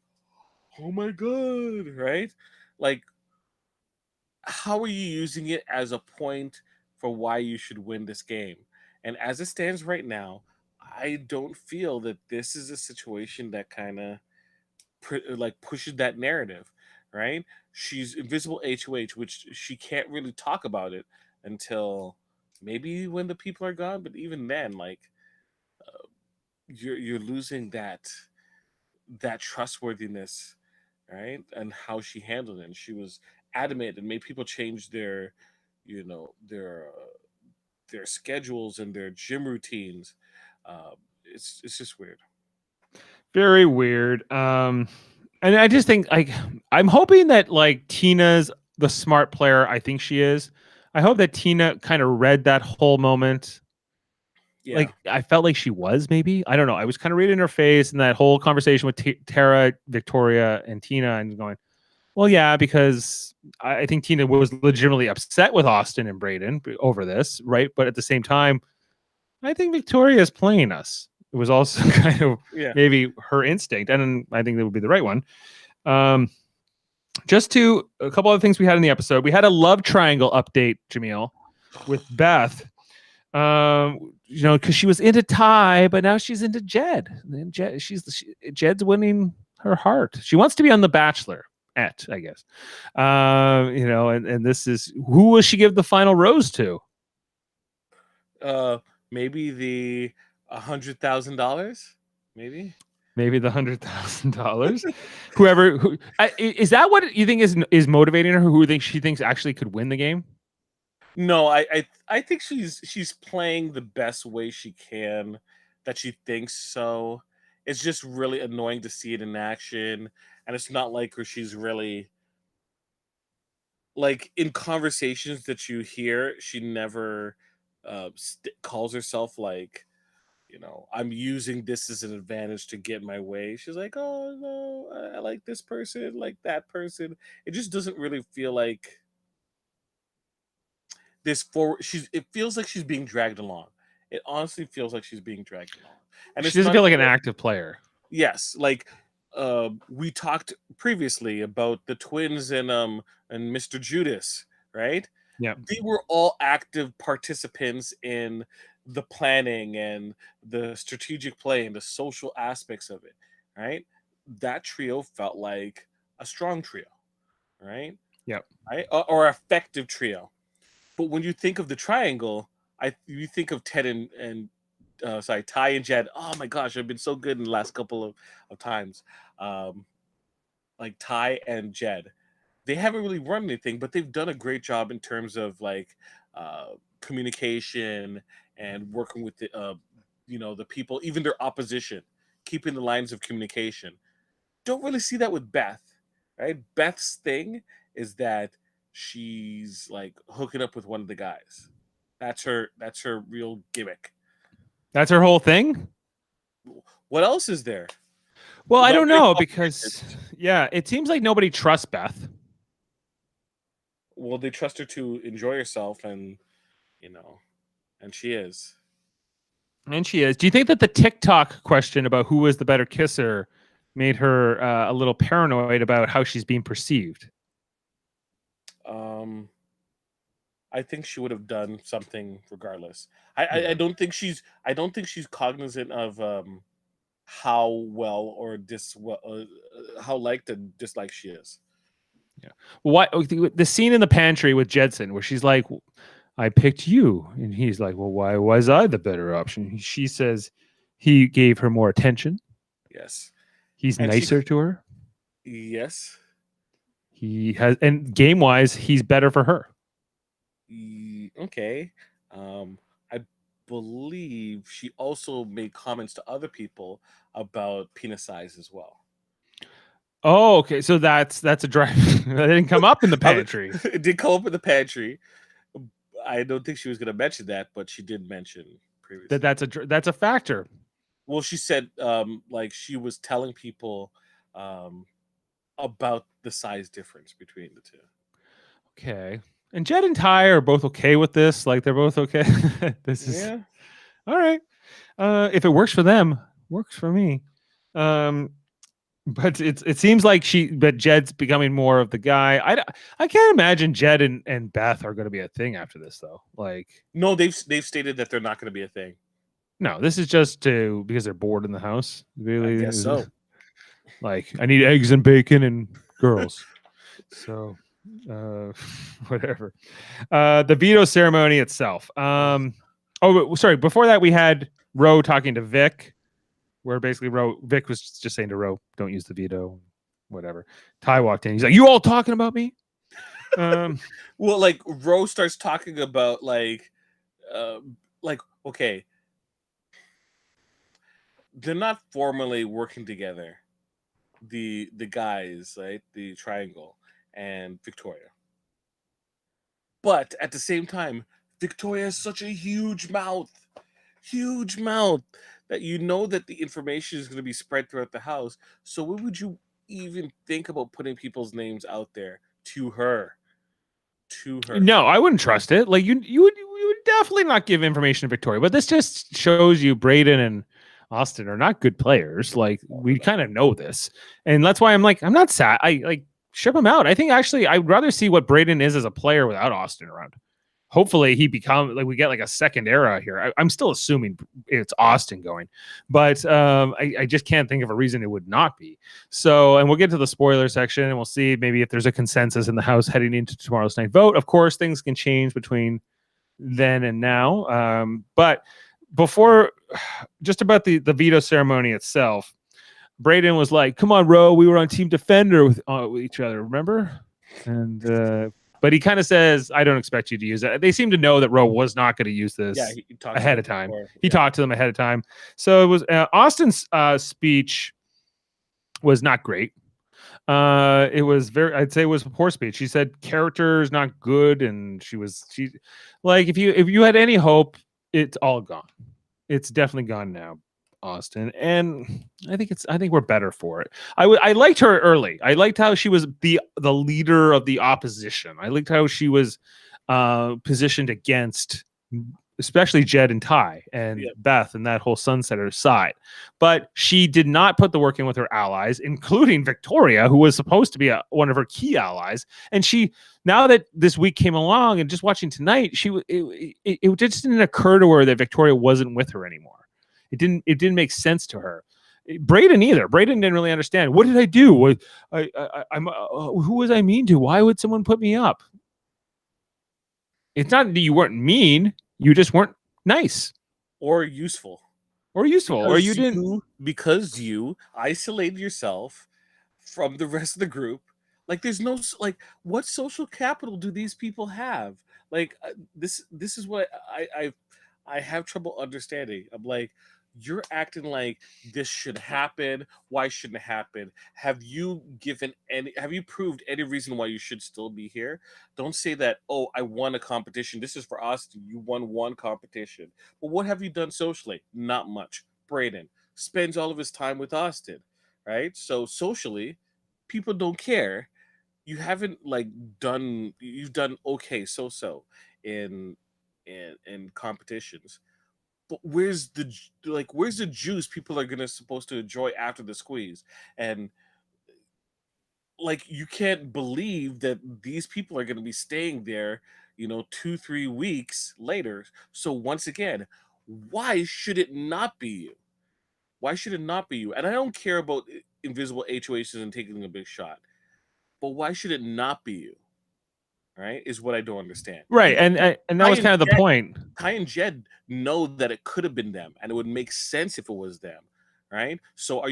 oh my god, right? Like, how are you using it as a point for why you should win this game? And as it stands right now, I don't feel that this is a situation that kind of like pushes that narrative, right? She's invisible HOH, which she can't really talk about it until maybe when the people are gone. But even then, like, you're losing that trustworthiness, right? And how she handled it. And she was adamant and made people change their, you know, their schedules and their gym routines. It's just weird. Very weird. And I just think like I'm hoping that like Tina's the smart player I think she is. I hope that Tina kind of read that whole moment. Yeah. Like I felt like she was maybe. I don't know. I was kind of reading her face and that whole conversation with Tara, Victoria, and Tina, and going, well, yeah, because I think Tina was legitimately upset with Austin and Braden over this, right? But at the same time, I think Victoria is playing us. It was also kind of Yeah. maybe her instinct, and I think that would be the right one. Just to a couple of things we had in the episode. We had a love triangle update, Jaemeel, with Beth. Because she was into Ty, but now she's into Jed. And Jed's winning her heart. She wants to be on The Bachelor. I guess. And this is who will she give the final rose to? Maybe the $100,000. Maybe Maybe the $100,000. Who is that? What you think is motivating her? Who thinks she thinks actually could win the game? no. I think she's playing the best way she can. That she thinks so. It's just really annoying to see it in action, and it's not like her. She's really like in conversations that you hear. She never calls herself like, I'm using this as an advantage to get my way. She's like, oh no, I like this person, like that person. It just doesn't really feel like this forward. It feels like she's being dragged along. It honestly feels like she's being dragged along. And She it's doesn't not feel like even an active player. yes, like we talked previously about the twins and Mr. Judas, right? Yeah. They were all active participants in the planning and the strategic play and the social aspects of it, right? That trio felt like a strong trio, right? Yep. Right? Or effective trio. But when you think of the triangle, you think of Ted and Ty and Jed. Oh my gosh, they've been so good in the last couple of times. Like Ty and Jed. they haven't really run anything, but they've done a great job in terms of like communication and working with the the people, even their opposition, keeping the lines of communication. Don't really see that with Beth, right? Beth's thing is that she's like hooking up with one of the guys. That's her real gimmick. That's her whole thing. What else is there? Well, I Not don't very know complicated. because it seems like nobody trusts Beth. Well, they trust her to enjoy herself, and and she is. And she is. Do you think that the TikTok question about who was the better kisser made her a little paranoid about how she's being perceived? I think she would have done something regardless. I don't think she's cognizant of how well or how liked and disliked she is. Yeah. What the scene in the pantry with Jedson where she's like, I picked you. And he's like, well, why was I the better option? She says he gave her more attention. Yes. He's And nicer to her. Yes. He has, and game wise, he's better for her. Okay. I believe she also made comments to other people about penis size as well. Oh, okay. So that's a drive. That didn't come up in the pantry. It did come up in the pantry. I don't think she was going to mention that, but she did mention previously that's a factor. Well, she said like she was telling people about the size difference between the two. Okay. And Jed and Ty are both okay with this. Like they're both okay. This is all right. If it works for them, works for me. But it seems like Jed's becoming more of the guy. I can't imagine Jed and Beth are going to be a thing after this though. Like no, they've stated that they're not going to be a thing. No, this is just because they're bored in the house. Really, I guess so. Like I need eggs and bacon and girls. So whatever. The veto ceremony itself. Sorry. Before that, we had Ro talking to Vic. Where basically Vic was just saying to Ro, don't use the veto, whatever. Ty walked in. He's like, you all talking about me? Well, like Ro starts talking about like, okay, they're not formally working together. The guys, right? The triangle and Victoria. But at the same time, Victoria has such a huge mouth that that the information is going to be spread throughout the house. So what would you even think about putting people's names out there to her? No, I wouldn't trust it. Like you would definitely not give information to Victoria. But this just shows you Braden and Austin are not good players. Like we kind of know this, and that's why I'm not sad. I like ship him out. I think actually I'd rather see what Braden is as a player without Austin around. Hopefully we get like a second era here. I'm still assuming it's Austin going, but I just can't think of a reason it would not be. So, and we'll get to the spoiler section and we'll see maybe if there's a consensus in the house heading into tomorrow's night vote. Of course, things can change between then and now. But before, just about the veto ceremony itself, Braden was like, come on, Ro, we were on Team Defender with each other, remember? And but he kind of says, I don't expect you to use it. They seem to know that Ro was not going to use this ahead of time. He talked to them ahead of time. So it was Austin's speech was not great. It was I'd say it was a poor speech. She said character is not good. And she like, if you had any hope, it's all gone. It's definitely gone now, Austin, and I think we're better for it. I liked her early. I liked how she was the leader of the opposition. I liked how she was positioned against especially Jed and Ty and Beth and that whole Sunsetter side. But she did not put the work in with her allies, including Victoria, who was supposed to be one of her key allies. And now that this week came along and just watching tonight, it just didn't occur to her that Victoria wasn't with her anymore. It didn't make sense to her. Braden either. Braden didn't really understand. What did I do? Who was I mean to? Why would someone put me up? It's not that you weren't mean. You just weren't nice or useful, or you didn't because you isolated yourself from the rest of the group, Like, there's no like, what social capital do these people have? Like, this is what I have trouble understanding. I'm like, you're acting like this should happen. Why shouldn't it happen? Have you proved any reason why you should still be here? Don't say that, oh, I won a competition. This is for Austin. You won one competition. But what have you done socially? Not much. Braden spends all of his time with Austin, right? So socially, people don't care. You haven't you've done okay in in competitions, but where's the juice people are gonna supposed to enjoy after the squeeze? And like, you can't believe that these people are gonna be staying there, 2-3 weeks later. So once again, why should it not be you? Why should it not be you? And I don't care about invisible HOHs and taking a big shot, but why should it not be you? Right? Is what I don't understand. Right, and that Ty was and kind of the Jed, point. Ty and Jed know that it could have been them, and it would make sense if it was them, right? So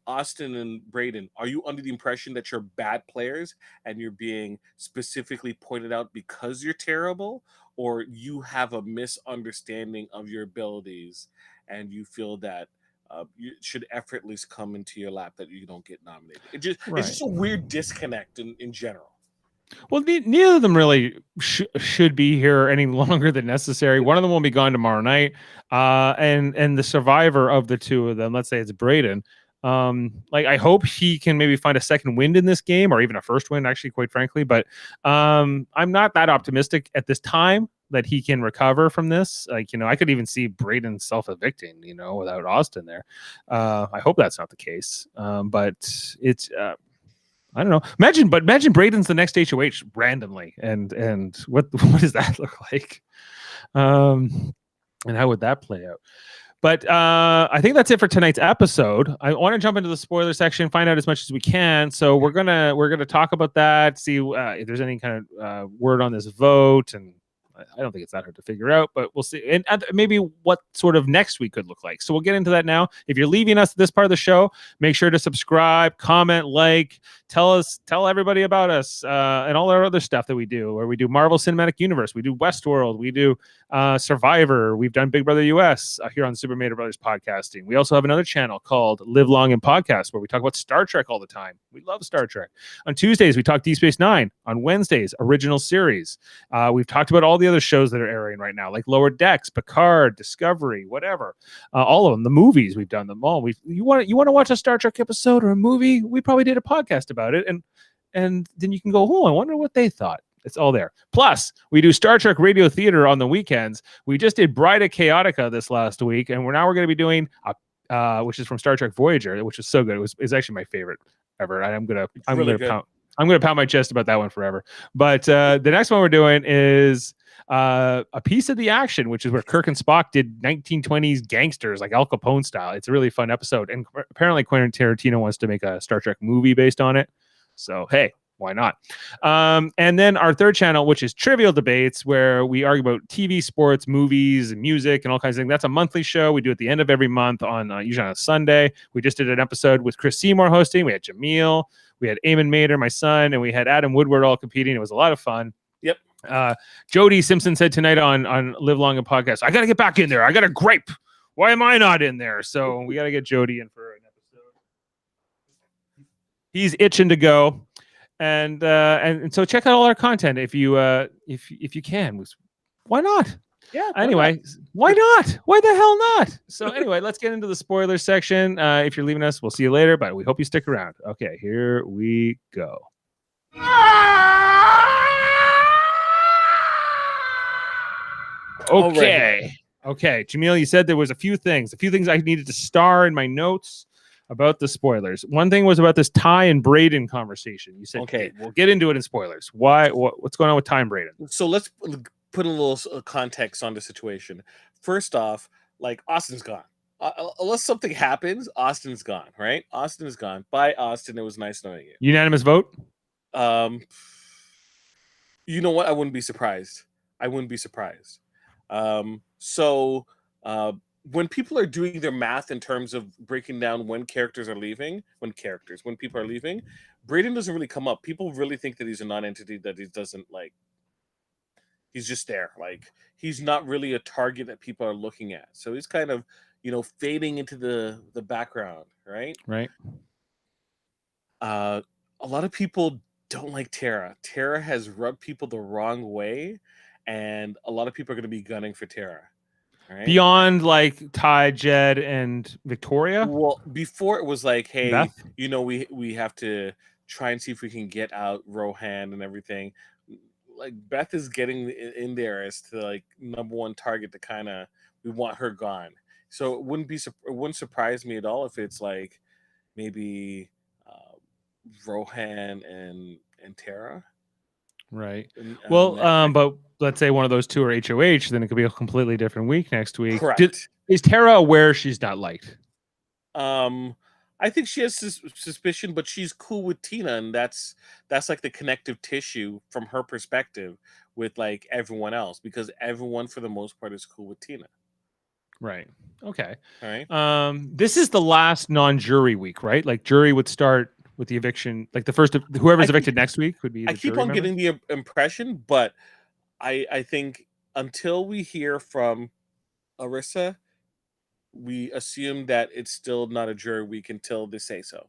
Austin and Braden, are you under the impression that you're bad players and you're being specifically pointed out because you're terrible, or you have a misunderstanding of your abilities and you feel that you should effortlessly come into your lap that you don't get nominated? It's just a weird disconnect in general. Well, neither of them really should be here any longer than necessary. One of them will be gone tomorrow night, and the survivor of the two of them, let's say it's Braden. Like, I hope he can maybe find a second wind in this game, or even a first win, actually, quite frankly. But I'm not that optimistic at this time that he can recover from this. Like, I could even see Braden self-evicting, without Austin there. I hope that's not the case. But it's. I don't know. Imagine Braden's the next HOH randomly, and what does that look like? And how would that play out? But I think that's it for tonight's episode. I want to jump into the spoiler section, find out as much as we can. So we're gonna talk about that, see if there's any kind of word on this vote, and I don't think it's that hard to figure out, but we'll see. And maybe what sort of next week could look like. So we'll get into that now. If you're leaving us this part of the show, make sure to subscribe, comment, like, tell everybody about us, and all our other stuff that we do, where we do Marvel Cinematic Universe, we do Westworld, we do Survivor, we've done Big Brother US here on Super Mader Brothers Podcasting. We also have another channel called Live Long and Podcast, where we talk about Star Trek all the time. We love Star Trek. On Tuesdays, we talk Deep Space Nine. On Wednesdays, original series. We've talked about all the other shows that are airing right now, like Lower Decks, Picard, Discovery, whatever. All of them. The movies, we've done them all. You want to watch a Star Trek episode or a movie? We probably did a podcast about it, and then you can go, oh, I wonder what they thought. It's all there. Plus, we do Star Trek Radio Theater on the weekends. We just did Bride of Chaotica this last week, and we're going to be doing which is from Star Trek Voyager, which is so good. It's actually my favorite ever. And I'm gonna pound my chest about that one forever. But the next one we're doing is a piece of the action, which is where Kirk and Spock did 1920s gangsters, like Al Capone style. It's a really fun episode, and apparently Quentin Tarantino wants to make a Star Trek movie based on it. So hey, why not? And then our third channel, which is Trivial Debates, where we argue about TV, sports, movies, and music, and all kinds of things. That's a monthly show we do at the end of every month on usually on a Sunday. We just did an episode with Chris Seymour hosting. We had Jaemeel, we had Eamon Mader, my son, and we had Adam Woodward all competing. It was a lot of fun. Yep. Jody Simpson said tonight on Live Long and Podcast, I got to get back in there. I got a gripe. Why am I not in there? So we got to get Jody in for an episode. He's itching to go. And so check out all our content if you can. Why not? Yeah. Anyway, why not? Why the hell not? So anyway, let's get into the spoiler section. If you're leaving us, we'll see you later, but we hope you stick around. Okay, here we go. Okay. Okay, Jaemeel, you said there was a few things I needed to star in my notes about the spoilers. One thing was about this Ty and Braden conversation. You said, okay, we'll get into it in spoilers. Why? What's going on with Ty and Braden? So let's put a little context on the situation. First off, like, Austin's gone. Unless something happens, Austin's gone, right? Austin is gone. Bye, Austin. It was nice knowing you. Unanimous vote? You know what? I wouldn't be surprised. When people are doing their math in terms of breaking down when people are leaving, Braden doesn't really come up. People really think that he's a non-entity, that he doesn't like. He's just there. Like, he's not really a target that people are looking at. So he's kind of, fading into the background, right? Right. A lot of people don't like Tara. Tara has rubbed people the wrong way, and a lot of people are going to be gunning for Tara. Right? Beyond like Ty, Jed, and Victoria. Well, before it was like, hey, Beth? we have to try and see if we can get out Rohan and everything. Like, Beth is getting in there as to like number one target to kind of, we want her gone. So it wouldn't surprise me at all if it's like maybe Rohan and Tara. Right. And, Well, but let's say one of those two are HOH, then it could be a completely different week next week. correct. Is Tara aware she's not liked? I think she has suspicion, but she's cool with Tina, and that's like the connective tissue from her perspective with like everyone else, because everyone for the most part is cool with Tina. Right. Okay. All right. This is the last non-jury week, right? Like jury would start with the eviction, like the first of whoever's evicted next week would be. I keep on getting the impression, but I think until we hear from Arissa, we assume that it's still not a jury week until they say so.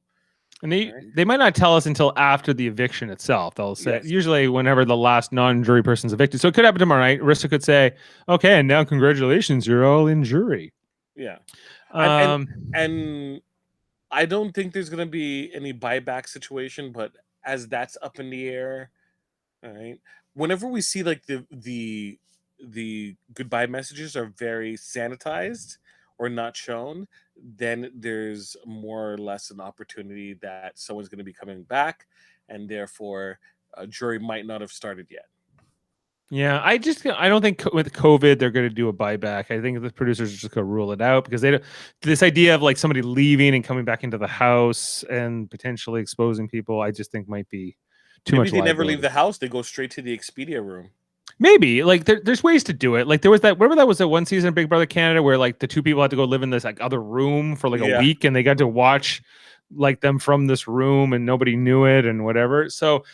And they might not tell us until after the eviction itself. They'll say usually whenever the last non-jury person's evicted. So it could happen tomorrow night. Arissa could say, "Okay, and now congratulations, you're all in jury." Yeah. And I don't think there's going to be any buyback situation, but as that's up in the air, all right. Whenever we see like the goodbye messages are very sanitized or not shown, then there's more or less an opportunity that someone's going to be coming back, and therefore a jury might not have started yet. Yeah, I don't think with COVID they're going to do a buyback. I think the producers are just going to rule it out because they don't. This idea of like somebody leaving and coming back into the house and potentially exposing people, I just think might be too much. Maybe they never leave the house; they go straight to the Expedia room. Maybe like there's ways to do it. Like there was that. Remember that was that one season of Big Brother Canada where like the two people had to go live in this like other room for like a week, and they got to watch like them from this room, and nobody knew it and whatever. So.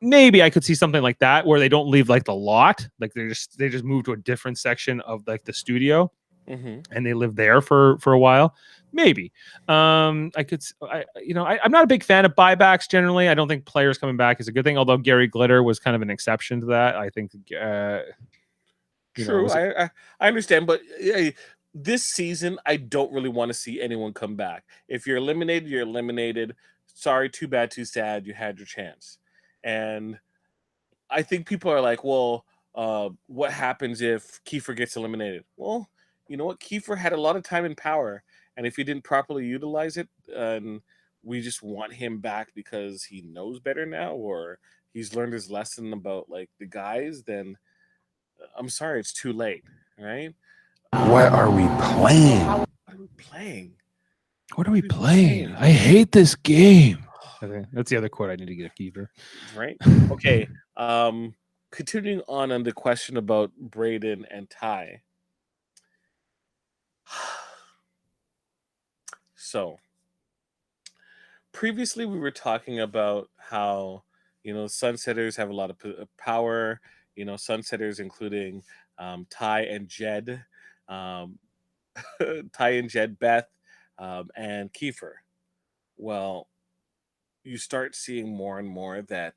Maybe I could see something like that where they don't leave like the lot, like they just move to a different section of like the studio, and they live there for a while. Maybe I'm not a big fan of buybacks generally. I don't think players coming back is a good thing. Although Gary Glitter was kind of an exception to that. I think. True, I understand, but this season I don't really want to see anyone come back. If you're eliminated, you're eliminated. Sorry, too bad, too sad. You had your chance. And I think people are like, well, what happens if Kiefer gets eliminated? Well, you know what? Kiefer had a lot of time and power. And if he didn't properly utilize it, and we just want him back because he knows better now, or he's learned his lesson about like the guys, then I'm sorry, it's too late. Right? What are we playing? What are we playing? What are we playing? I hate this game. Okay, that's the other quote I need to get a Kiefer. Right. Okay. Continuing on the question about Braden and Ty. So previously we were talking about how Sunsetters have a lot of power. Sunsetters including Ty and Jed, Ty and Jed, Beth, and Kiefer. Well, you start seeing more and more that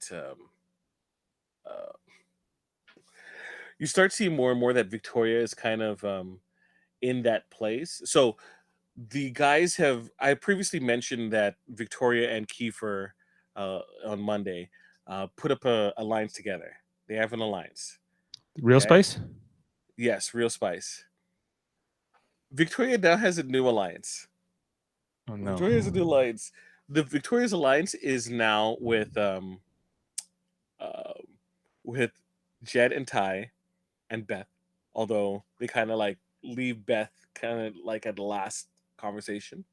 Victoria is kind of in that place. So the guys I previously mentioned that Victoria and Kiefer on Monday put up a alliance together. They have an alliance. Real Spice? Yes, Real Spice. Victoria now has a new alliance. Oh no. Victoria has a new alliance. The Victoria's alliance is now with Jed and Ty and Beth, although they kind of like leave Beth kind of like at the last conversation.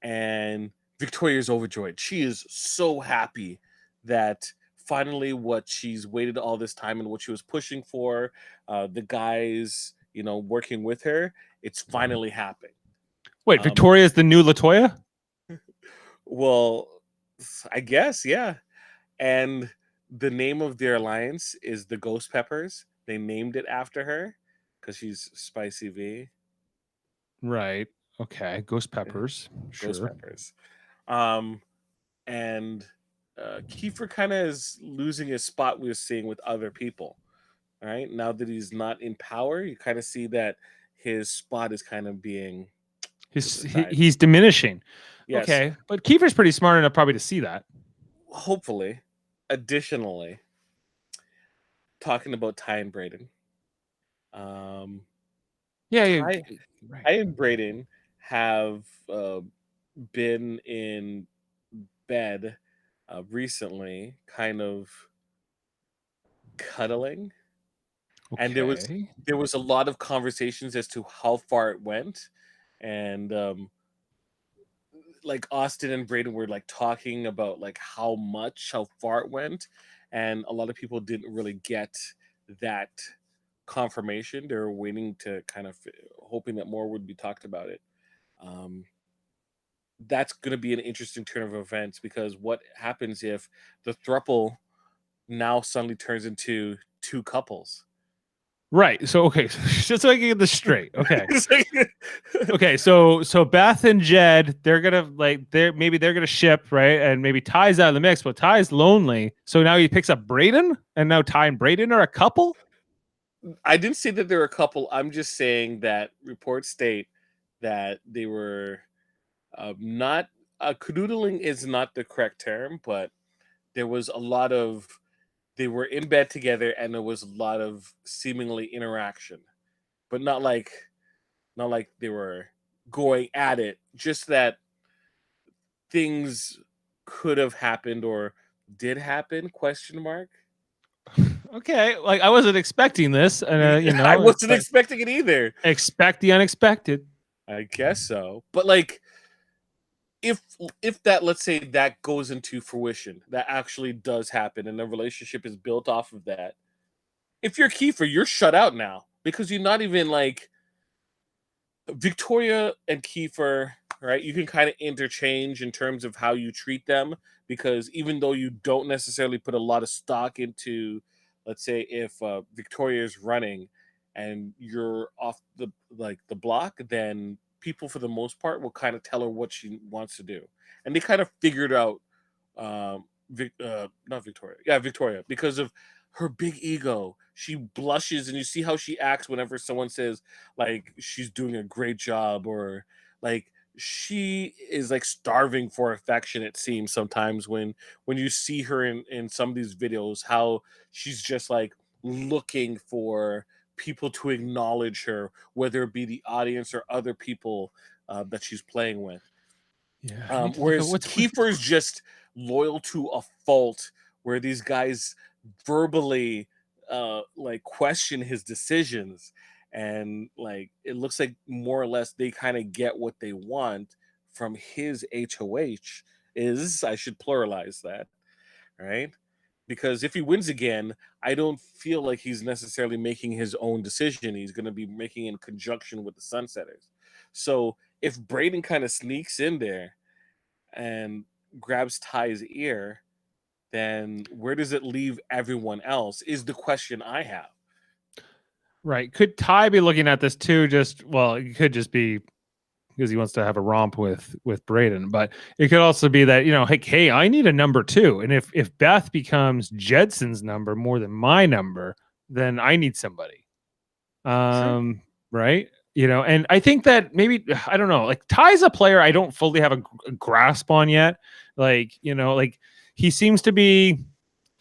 And Victoria is overjoyed. She is so happy that finally what she's waited all this time and what she was pushing for, the guys, working with her, it's finally happened. Wait, Victoria is the new LaToya? Well, I guess, yeah. And the name of their alliance is the Ghost Peppers. They named it after her because she's Spicy V. Right. Okay. Ghost Yeah, Peppers. Ghost Sure. Peppers. Um, and Kiefer kind of is losing his spot we're seeing with other people. Right now that he's not in power, you kind of see that his spot is kind of being put aside. He's diminishing. Yes, Okay. But Kiefer's pretty smart enough probably to see that. hopefully. Additionally, talking about Ty and Braden. Um, Yeah. Yeah. Ty, Right. Ty and Braden have been in bed recently, kind of cuddling, and Okay. there was a lot of conversations as to how far it went, and like Austin and Braden were like talking about like how far it went, and a lot of people didn't really get that confirmation. They were waiting to kind of hoping that more would be talked about it. Um, that's going to be an interesting turn of events because what happens if the throuple now suddenly turns into two couples? Right. So okay, just so I can get this straight. Okay. It's like- Okay. So Beth and Jed, they're gonna maybe they're gonna ship, right? And maybe Ty's out of the mix, but Ty's lonely. So now he picks up Braden, and now Ty and Braden are a couple. I didn't say that they're a couple. I'm just saying that reports state that they were not canoodling is not the correct term, but there was a lot of they were in bed together and there was a lot of seemingly interaction, but not like they were going at it. Just that things could have happened or did happen? Question mark. Okay, like I wasn't expecting this, and I it's wasn't like, expecting it either. expect the unexpected. I guess so, but like if that, let's say that goes into fruition, that actually does happen and the relationship is built off of that, if you're Kiefer, you're shut out now because you're not even like Victoria and Kiefer, right? You can kind of interchange in terms of how you treat them because even though you don't necessarily put a lot of stock into, let's say, if Victoria is running and you're off the block, then people for the most part will kind of tell her what she wants to do, and they kind of figured out, not Victoria, yeah, Victoria, because of her big ego. She blushes, and you see how she acts whenever someone says like she's doing a great job or like she is like starving for affection. It seems sometimes when you see her in some of these videos, how she's just like looking for people to acknowledge her, whether it be the audience or other people that she's playing with. Yeah. I need to look at Whereas what's Kiefer's just loyal to a fault, where these guys verbally like question his decisions, and like it looks like more or less they kind of get what they want from his HOH. Is, I should pluralize that, right? Because if he wins again, I don't feel like he's necessarily making his own decision. He's going to be making in conjunction with the Sunsetters. So if Braden kind of sneaks in there and grabs Ty's ear, then where does it leave everyone else? Is the question I have. right. Could Ty be looking at this too? It could just be because he wants to have a romp with Braden, but it could also be that hey, I need a number too, and if Beth becomes Jedson's number more than my number, then I need somebody. Right. And I think that maybe, I don't know, like Ty's a player I don't fully have a grasp on yet. Like, like he seems to be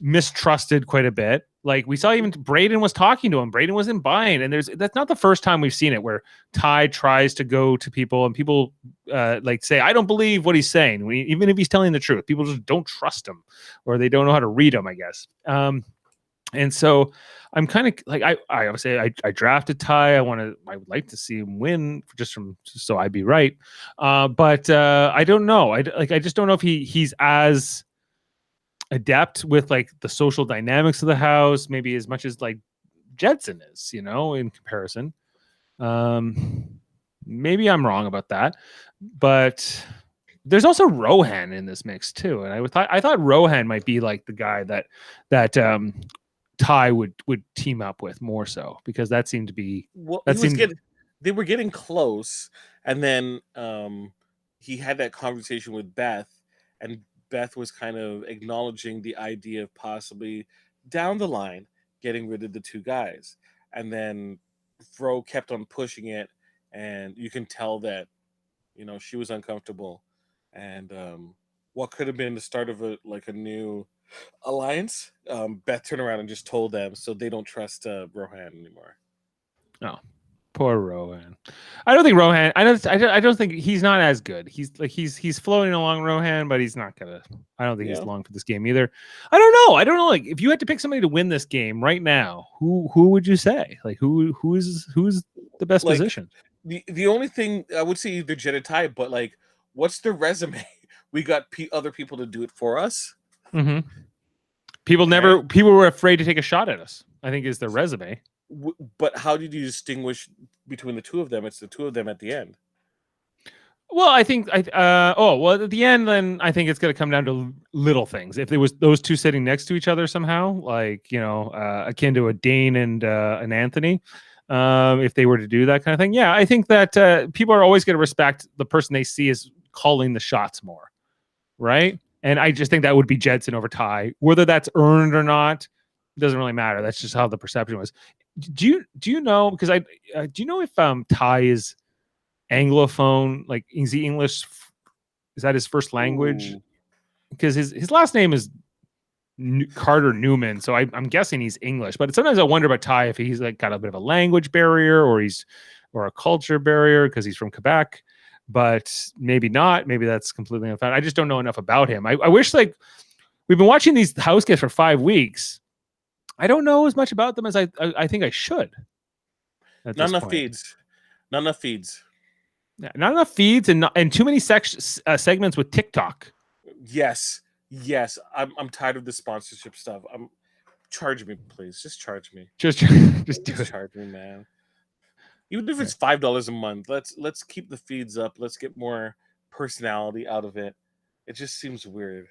mistrusted quite a bit. Like we saw even Braden was talking to him. Braden wasn't buying. And that's not the first time we've seen it where Ty tries to go to people and people like say, I don't believe what he's saying. Even if he's telling the truth, people just don't trust him or they don't know how to read him, I guess. And so I'm kind of like, I would say I drafted Ty. I would like to see him win just so I'd be right. But I don't know. I just don't know if he's as adept with like the social dynamics of the house, maybe as much as like Jedson is, in comparison. Maybe I'm wrong about that, but there's also Rohan in this mix too, and I thought Rohan might be like the guy that Ty would team up with more so, because that seemed to be they were getting close, and then he had that conversation with Beth, and Beth was kind of acknowledging the idea of possibly down the line getting rid of the two guys, and then Fro kept on pushing it, and you can tell that she was uncomfortable, and what could have been the start of a new alliance, Beth turned around and just told them, so they don't trust Rohan anymore. Oh, poor Rohan. I don't think Rohan. I don't think he's not as good. He's floating along Rohan, but he's not gonna. I don't think he's long for this game either. I don't know. Like, if you had to pick somebody to win this game right now, who would you say? Like, who's the best position? The only thing I would say either Jed or Ty, but like, what's their resume? We got other people to do it for us. Mm-hmm. People were afraid to take a shot at us, I think, is their resume. But how did you distinguish between the two of them? It's the two of them at the end. Well, I think at the end, then I think it's going to come down to little things. If there was those two sitting next to each other somehow, like, akin to a Dane and an Anthony, if they were to do that kind of thing, yeah, I think that people are always going to respect the person they see as calling the shots more, right? And I just think that would be Jedson over Ty. Whether that's earned or not doesn't really matter. That's just how the perception was. Do you know? Because do you know if Ty is Anglophone? Like, is he English? Is that his first language? Because his last name is Carter-Newman, so I'm guessing he's English. But sometimes I wonder about Ty if he's like got a bit of a language barrier or a culture barrier because he's from Quebec. But maybe not. Maybe that's completely unfounded. I just don't know enough about him. I wish, like, we've been watching these house guests for 5 weeks. I don't know as much about them as I think I should. Not enough feeds. Not enough feeds. Yeah, not enough feeds, and too many segments with TikTok. Yes. I'm tired of the sponsorship stuff. Charge me, please. Just charge me. Just do it. Charge me, man. Even if it's $5 a month, let's keep the feeds up. Let's get more personality out of it. It just seems weird.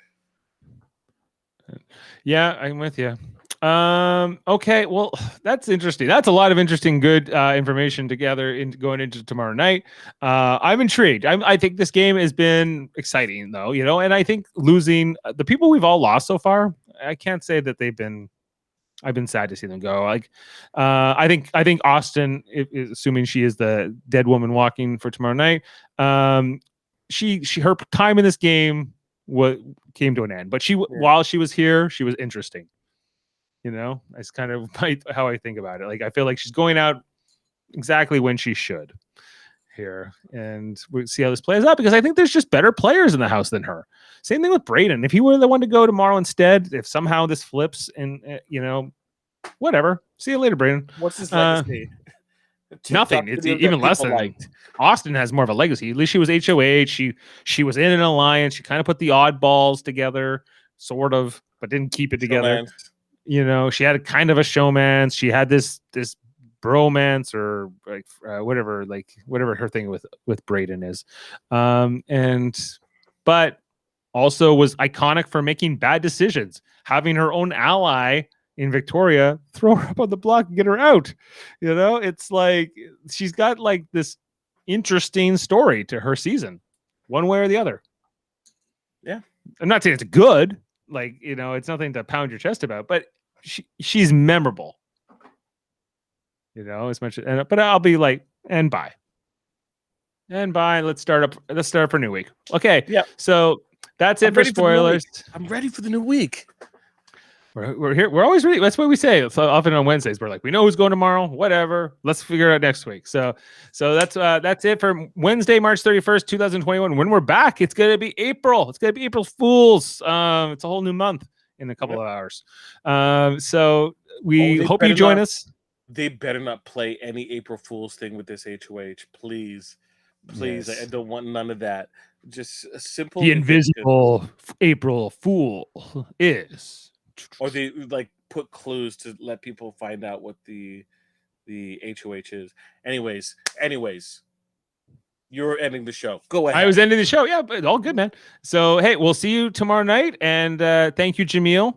Yeah, I'm with you. Okay, well, that's interesting. That's a lot of interesting, good information together going into tomorrow night. I'm intrigued. I think this game has been exciting, though, and I think losing the people we've all lost so far, I can't say that I've been sad to see them go. Like, I think Austin, assuming she is the dead woman walking for tomorrow night, her time in this game came to an end. But while she was here, she was interesting. That's kind of how I think about it. Like, I feel like she's going out exactly when she should here, and we'll see how this plays out, because I think there's just better players in the house than her. Same thing with Braden. If he were the one to go tomorrow instead, if somehow this flips, and whatever. See you later, Braden. What's his legacy? Nothing. It's even less than Austin has more of a legacy. At least she was HOH. She was in an alliance. She kind of put the oddballs together, sort of, but didn't keep it together. She had a kind of a showmance. She had this bromance, or like whatever her thing with Braden is, but also was iconic for making bad decisions, having her own ally in Victoria throw her up on the block and get her out. It's like she's got like this interesting story to her season, one way or the other. Yeah, I'm not saying it's good. Like, it's nothing to pound your chest about, but she's memorable. As much, but I'll be like, and bye. Let's start for new week. Okay. Yeah. So that's it for spoilers. I'm ready for the new week. We're here. We're always ready. That's what we say. So often on Wednesdays, we're like, we know who's going tomorrow. Whatever. Let's figure it out next week. So that's it for Wednesday, March 31st, 2021. When we're back, it's gonna be April. It's gonna be April Fools. It's a whole new month in a couple of hours. So we hope you join us. They better not play any April Fool's thing with this HOH, please. Yes. I don't want none of that. Just a simple. The invisible April Fool is. Or they like put clues to let people find out what the HOH is. Anyways, You're ending the show. Go ahead. I was ending the show. Yeah, but all good, man. So, hey, we'll see you tomorrow night. And thank you, Jaemeel.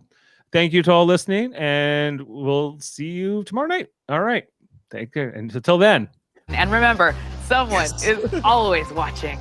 Thank you to all listening. And we'll see you tomorrow night. All right. Take care. And until then. And remember, someone is always watching.